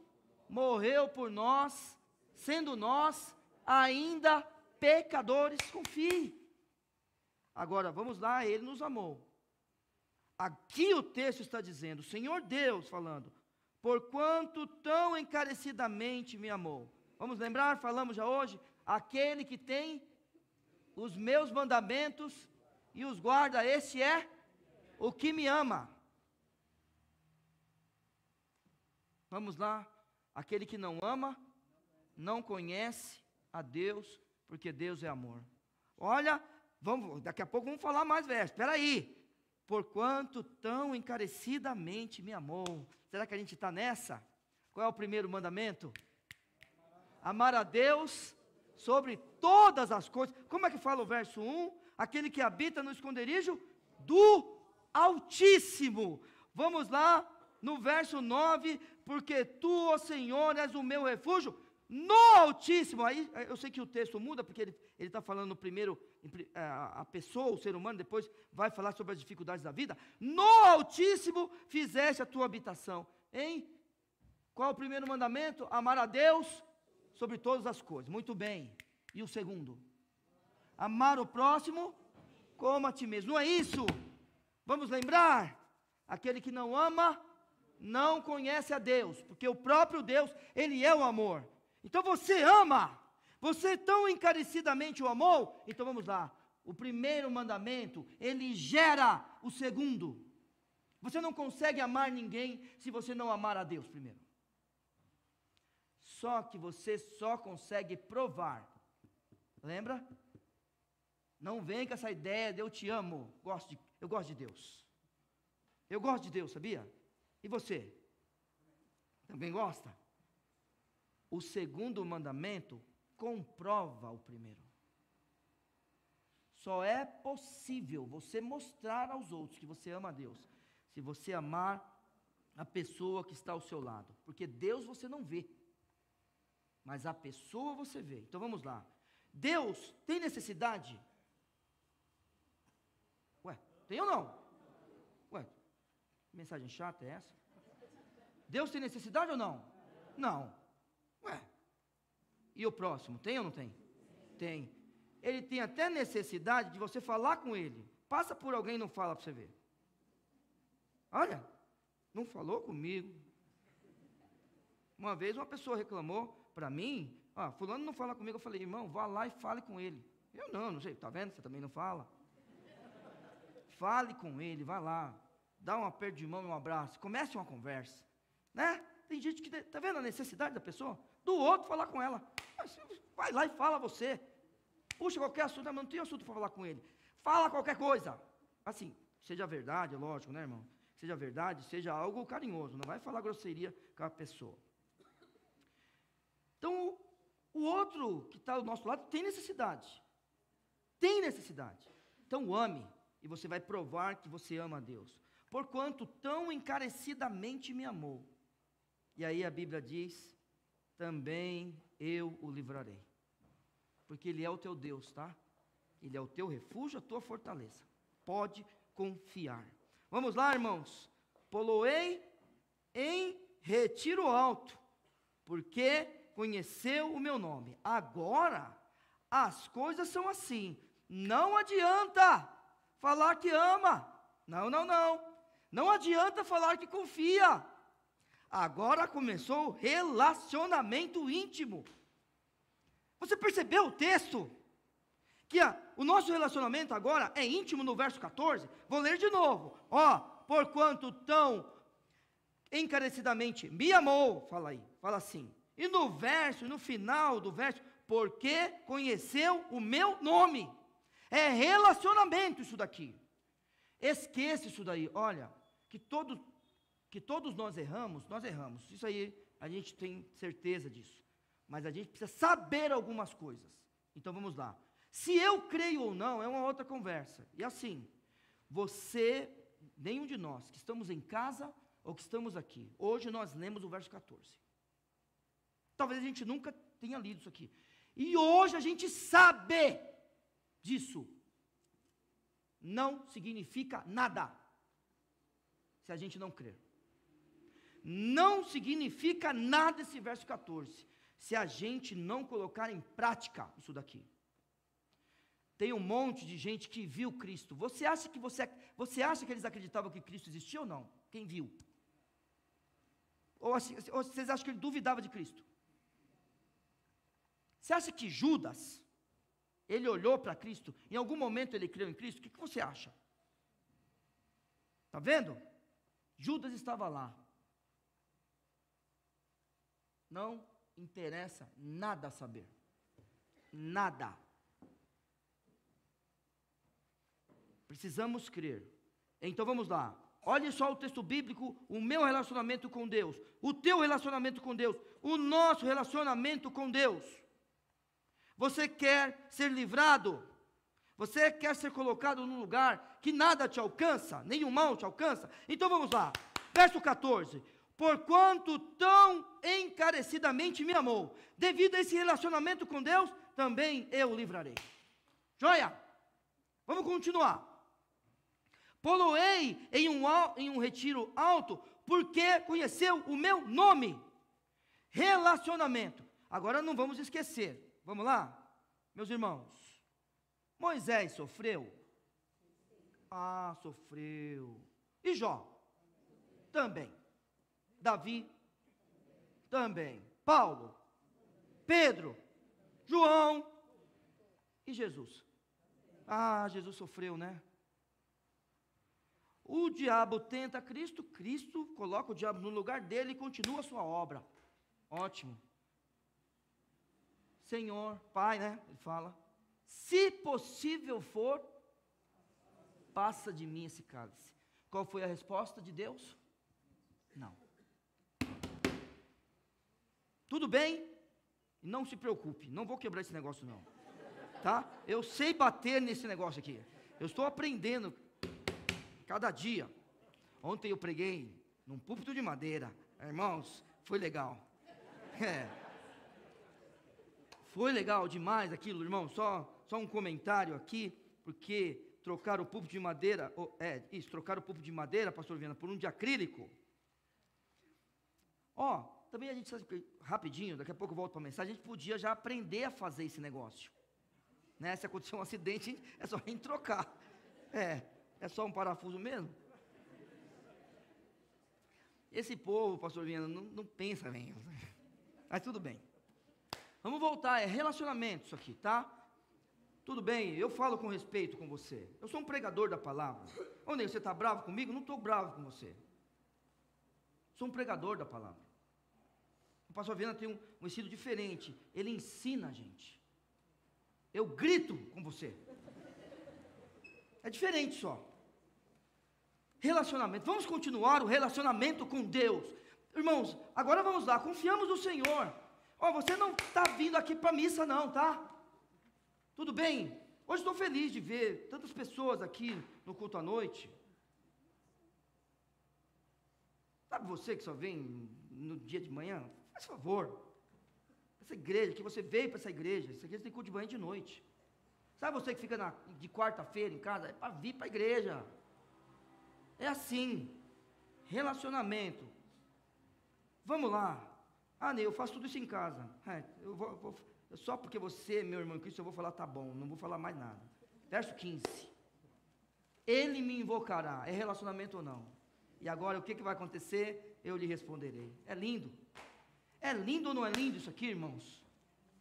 morreu por nós, sendo nós ainda pecadores. Confie. Agora, vamos lá, Ele nos amou. Aqui o texto está dizendo, o Senhor Deus falando, porquanto tão encarecidamente me amou. Vamos lembrar, falamos já hoje, aquele que tem os meus mandamentos e os guarda, esse é o que me ama. Vamos lá, aquele que não ama, não conhece a Deus, porque Deus é amor. Olha, daqui a pouco vamos falar mais versos, espera aí. Porquanto tão encarecidamente me amou. Será que a gente está nessa? Qual é o primeiro mandamento? Amar a Deus sobre todas as coisas. Como é que fala o verso 1? Aquele que habita no esconderijo do Altíssimo. Vamos lá, no verso 9. Porque tu, ó Senhor, és o meu refúgio no Altíssimo. Aí eu sei que o texto muda, porque ele está falando primeiro a pessoa, o ser humano, depois vai falar sobre as dificuldades da vida. No Altíssimo fizeste a tua habitação. Hein? Qual é o primeiro mandamento? Amar a Deus sobre todas as coisas. Muito bem. E o segundo? Amar o próximo como a ti mesmo. Não é isso? Vamos lembrar? Aquele que não ama, não conhece a Deus, porque o próprio Deus, Ele é o amor. Então você ama, você tão encarecidamente o amou, então vamos lá. O primeiro mandamento, ele gera o segundo. Você não consegue amar ninguém se você não amar a Deus primeiro. Só que você só consegue provar. Lembra? Não vem com essa ideia de eu te amo, eu gosto de Deus. Eu gosto de Deus, sabia? E você? Também gosta? O segundo mandamento comprova o primeiro. Só é possível você mostrar aos outros que você ama a Deus, se você amar a pessoa que está ao seu lado. Porque Deus você não vê, mas a pessoa você vê. Então vamos lá. Deus tem necessidade? Ué, tem ou não? Ué, mensagem chata é essa? Deus tem necessidade ou não? Não. Ué, e o próximo, tem ou não tem? Tem. Ele tem até necessidade de você falar com ele. Passa por alguém e não fala para você ver. Olha, não falou comigo. Uma vez uma pessoa reclamou para mim, fulano não fala comigo. Eu falei, irmão, vá lá e fale com ele. Eu não sei, está vendo? Você também não fala. Fale com ele, vá lá. Dá um aperto de mão e um abraço. Comece uma conversa. Né? Tem gente que, está vendo a necessidade da pessoa? Do outro falar com ela. Vai lá e fala você. Puxa qualquer assunto, mas não tem assunto para falar com ele. Fala qualquer coisa. Assim, seja verdade, é lógico, né, irmão? seja verdade, seja algo carinhoso, não vai falar grosseria com a pessoa. Então, o outro que está ao nosso lado tem necessidade. Tem necessidade. Então, ame, e você vai provar que você ama a Deus. Porquanto tão encarecidamente me amou. E aí a Bíblia diz, também eu o livrarei. Porque Ele é o teu Deus, tá? Ele é o teu refúgio, a tua fortaleza. Pode confiar. Vamos lá, irmãos. Poloei em retiro alto, porque conheceu o meu nome. Agora, as coisas são assim. Não adianta falar que ama. Não, não, não. Não adianta falar que confia. Agora começou o relacionamento íntimo. Você percebeu o texto? Que o nosso relacionamento agora é íntimo no verso 14. Vou ler de novo. Porquanto tão encarecidamente me amou, fala aí, fala assim. E no final do verso, porque conheceu o meu nome. É relacionamento isso daqui. Esqueça isso daí. Olha, que todos nós erramos. Isso aí, a gente tem certeza disso. Mas a gente precisa saber algumas coisas. Então vamos lá. Se eu creio ou não, é uma outra conversa. E assim, nenhum de nós que estamos em casa ou que estamos aqui, hoje nós lemos o verso 14. Talvez a gente nunca tenha lido isso aqui. E hoje a gente sabe disso. Não significa nada se a gente não crer. Não significa nada esse verso 14 se a gente não colocar em prática isso daqui. Tem um monte de gente que viu Cristo. Você acha que eles acreditavam que Cristo existia ou não? Quem viu? Ou vocês acham que ele duvidava de Cristo? Você acha que Judas, ele olhou para Cristo, em algum momento ele creu em Cristo? O que você acha? Está vendo? Judas estava lá. Não interessa nada saber. Nada. Precisamos crer. Então vamos lá. Olhe só o texto bíblico, o meu relacionamento com Deus, o teu relacionamento com Deus, o nosso relacionamento com Deus. Você quer ser livrado? Você quer ser colocado num lugar que nada te alcança, nenhum mal te alcança? Então vamos lá. Verso 14. Porquanto tão encarecidamente me amou, devido a esse relacionamento com Deus, também eu o livrarei. Joia? Vamos continuar. Poloei em um retiro alto, porque conheceu o meu nome. Relacionamento. Agora não vamos esquecer. Vamos lá? Meus irmãos. Moisés sofreu? Sofreu. E Jó? Também. Davi? Também. Paulo? Pedro? João? E Jesus? Jesus sofreu, né? O diabo tenta Cristo, Cristo coloca o diabo no lugar dele e continua a sua obra. Ótimo. Senhor, Pai, né? Ele fala, se possível for, passa de mim esse cálice. Qual foi a resposta de Deus? Não. Tudo bem? Não se preocupe, não vou quebrar esse negócio não. Tá? Eu sei bater nesse negócio aqui. Eu estou aprendendo cada dia. Ontem eu preguei num púlpito de madeira. Irmãos, foi legal. Foi legal demais aquilo, irmão. Só um comentário aqui, porque trocar o púlpito de madeira, trocar o púlpito de madeira, pastor Viana, por um de acrílico. Também a gente sabe, rapidinho, daqui a pouco eu volto para a mensagem, a gente podia já aprender a fazer esse negócio. Né? Se acontecer um acidente, é só a gente trocar. É só um parafuso mesmo? Esse povo, pastor Viana, não pensa bem. Mas tudo bem. Vamos voltar, é relacionamento isso aqui, tá? Tudo bem, eu falo com respeito com você. Eu sou um pregador da palavra. Onde você está bravo comigo? Não estou bravo com você. Sou um pregador da palavra. O pastor Viana tem um estilo diferente. Ele ensina a gente. Eu grito com você. É diferente só. Relacionamento. Vamos continuar o relacionamento com Deus. Irmãos, agora vamos lá. Confiamos no Senhor. Ó, você não está vindo aqui para a missa não, tá? Tudo bem? Hoje estou feliz de ver tantas pessoas aqui no culto à noite. Sabe você que só vem no dia de manhã? Faz favor. Essa igreja, que você veio para essa igreja tem culto de manhã e de noite. Sabe você que fica de quarta-feira em casa? É para vir para a igreja. É assim. Relacionamento. Vamos lá. Ah, Ney, eu faço tudo isso em casa. Só porque você, meu irmão em Cristo, eu vou falar, tá bom, não vou falar mais nada. Verso 15. Ele me invocará. É relacionamento ou não? E agora o que vai acontecer? Eu lhe responderei. É lindo. É lindo ou não é lindo isso aqui, irmãos?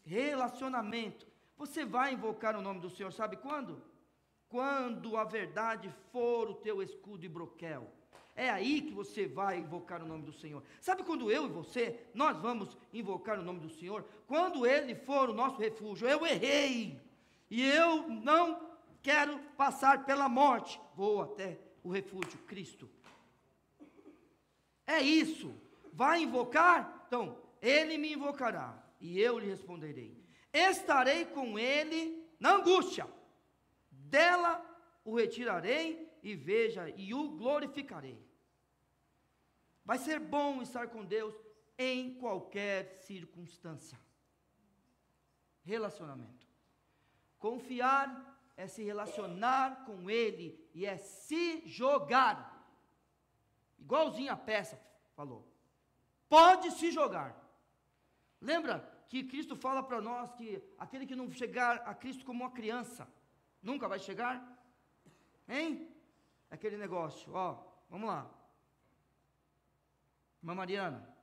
Relacionamento. Você vai invocar o nome do Senhor, sabe quando? Quando a verdade for o teu escudo e broquel. É aí que você vai invocar o nome do Senhor. Sabe quando eu e você, nós vamos invocar o nome do Senhor? Quando Ele for o nosso refúgio. Eu errei, e eu não quero passar pela morte. Vou até o refúgio, Cristo. É isso. Vai invocar? Então, Ele me invocará, e eu lhe responderei. Estarei com Ele na angústia. Dela o retirarei e veja, e o glorificarei. Vai ser bom estar com Deus em qualquer circunstância. Relacionamento. Confiar é se relacionar com Ele e é se jogar. Igualzinho a peça falou. Pode se jogar. Lembra que Cristo fala para nós que aquele que não chegar a Cristo como uma criança, nunca vai chegar? Hein? Aquele negócio, ó, vamos lá. Irmã Mariana,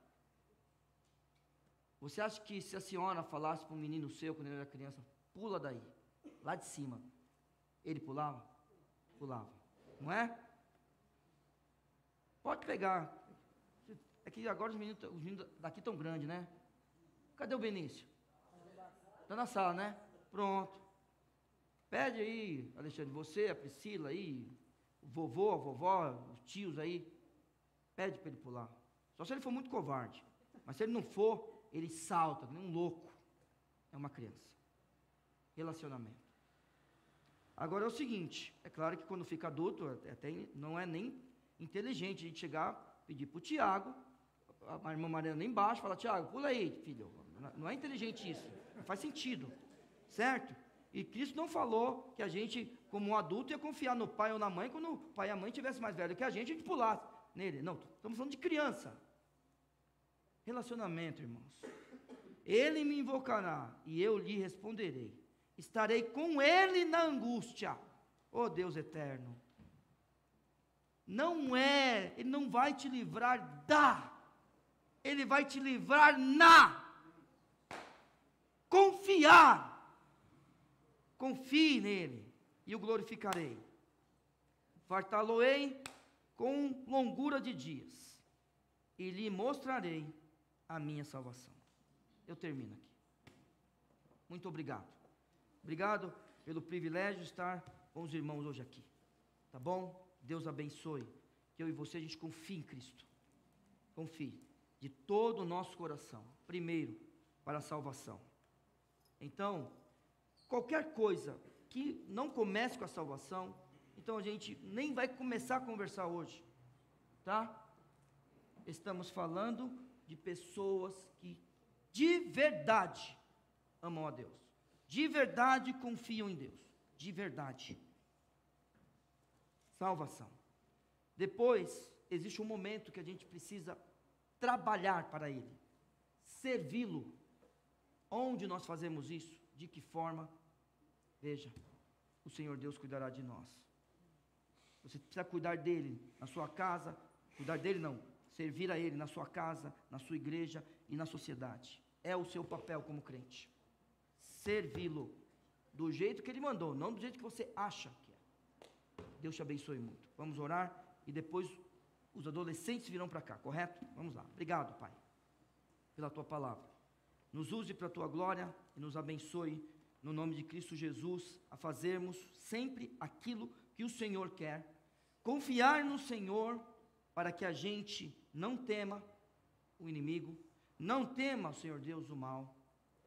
você acha que se a senhora falasse para um menino seu, quando ele era criança, pula daí, lá de cima, ele pulava? Pulava, não é? Pode pegar. É que agora os meninos daqui estão grandes, né? Cadê o Benício? Está na sala, né? Pronto. Pede aí, Alexandre, você, a Priscila aí, o vovô, a vovó, os tios aí, pede para ele pular. Só se ele for muito covarde. Mas se ele não for, ele salta, que nem um louco. É uma criança. Relacionamento. Agora é o seguinte, é claro que quando fica adulto, até não é nem inteligente a gente chegar, pedir para o Tiago, a irmã Mariana lá embaixo, fala, Tiago, pula aí, filho. Não é inteligente isso, não faz sentido, certo? E Cristo não falou que a gente, como um adulto, ia confiar no pai ou na mãe, quando o pai e a mãe tivessem mais velho que a gente pulasse nele. Não, estamos falando de criança. Relacionamento, irmãos. Ele me invocará e eu lhe responderei. Estarei com ele na angústia. Oh Deus eterno. Ele não vai te livrar ele vai te livrar confiar. Confie nele e o glorificarei. Fartá-lo-ei com longura de dias e lhe mostrarei a minha salvação. Eu termino aqui. Muito obrigado. Obrigado pelo privilégio de estar com os irmãos hoje aqui. Tá bom? Deus abençoe. Que eu e você, a gente confie em Cristo. Confie. De todo o nosso coração. Primeiro, para a salvação. Então, qualquer coisa que não comece com a salvação, então a gente nem vai começar a conversar hoje. Tá? Estamos falando de pessoas que de verdade amam a Deus. De verdade confiam em Deus. De verdade. Salvação. Depois, existe um momento que a gente precisa trabalhar para Ele. Servi-lo. Onde nós fazemos isso? De que forma? Veja, o Senhor Deus cuidará de nós. Você precisa cuidar dEle na sua casa. Cuidar dEle não. Servir a Ele na sua casa, na sua igreja e na sociedade. É o seu papel como crente. Servi-lo do jeito que Ele mandou, não do jeito que você acha que é. Deus te abençoe muito. Vamos orar e depois os adolescentes virão para cá, correto? Vamos lá. Obrigado, Pai, pela Tua palavra. Nos use para a Tua glória e nos abençoe, no nome de Cristo Jesus, a fazermos sempre aquilo que o Senhor quer, confiar no Senhor para que a gente não tema o inimigo, não tema, Senhor Deus, o mal,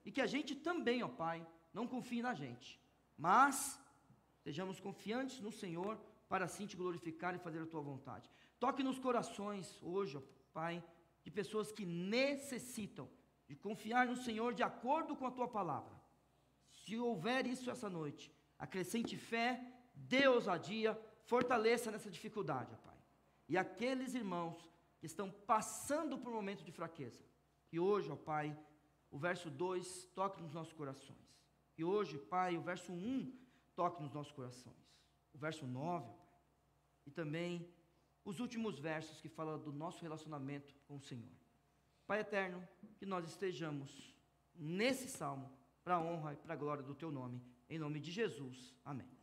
e que a gente também, ó Pai, não confie na gente, mas sejamos confiantes no Senhor para assim te glorificar e fazer a tua vontade. Toque nos corações hoje, ó Pai, de pessoas que necessitam de confiar no Senhor de acordo com a tua palavra. Se houver isso essa noite, acrescente fé, dê ousadia, fortaleça nessa dificuldade, ó Pai. E aqueles irmãos que estão passando por um momento de fraqueza, que hoje, ó Pai, o verso 2 toque nos nossos corações. E hoje, Pai, o verso 1 toque nos nossos corações. O verso 9, ó Pai. E também os últimos versos que falam do nosso relacionamento com o Senhor. Pai eterno, que nós estejamos nesse salmo para a honra e para a glória do teu nome. Em nome de Jesus. Amém.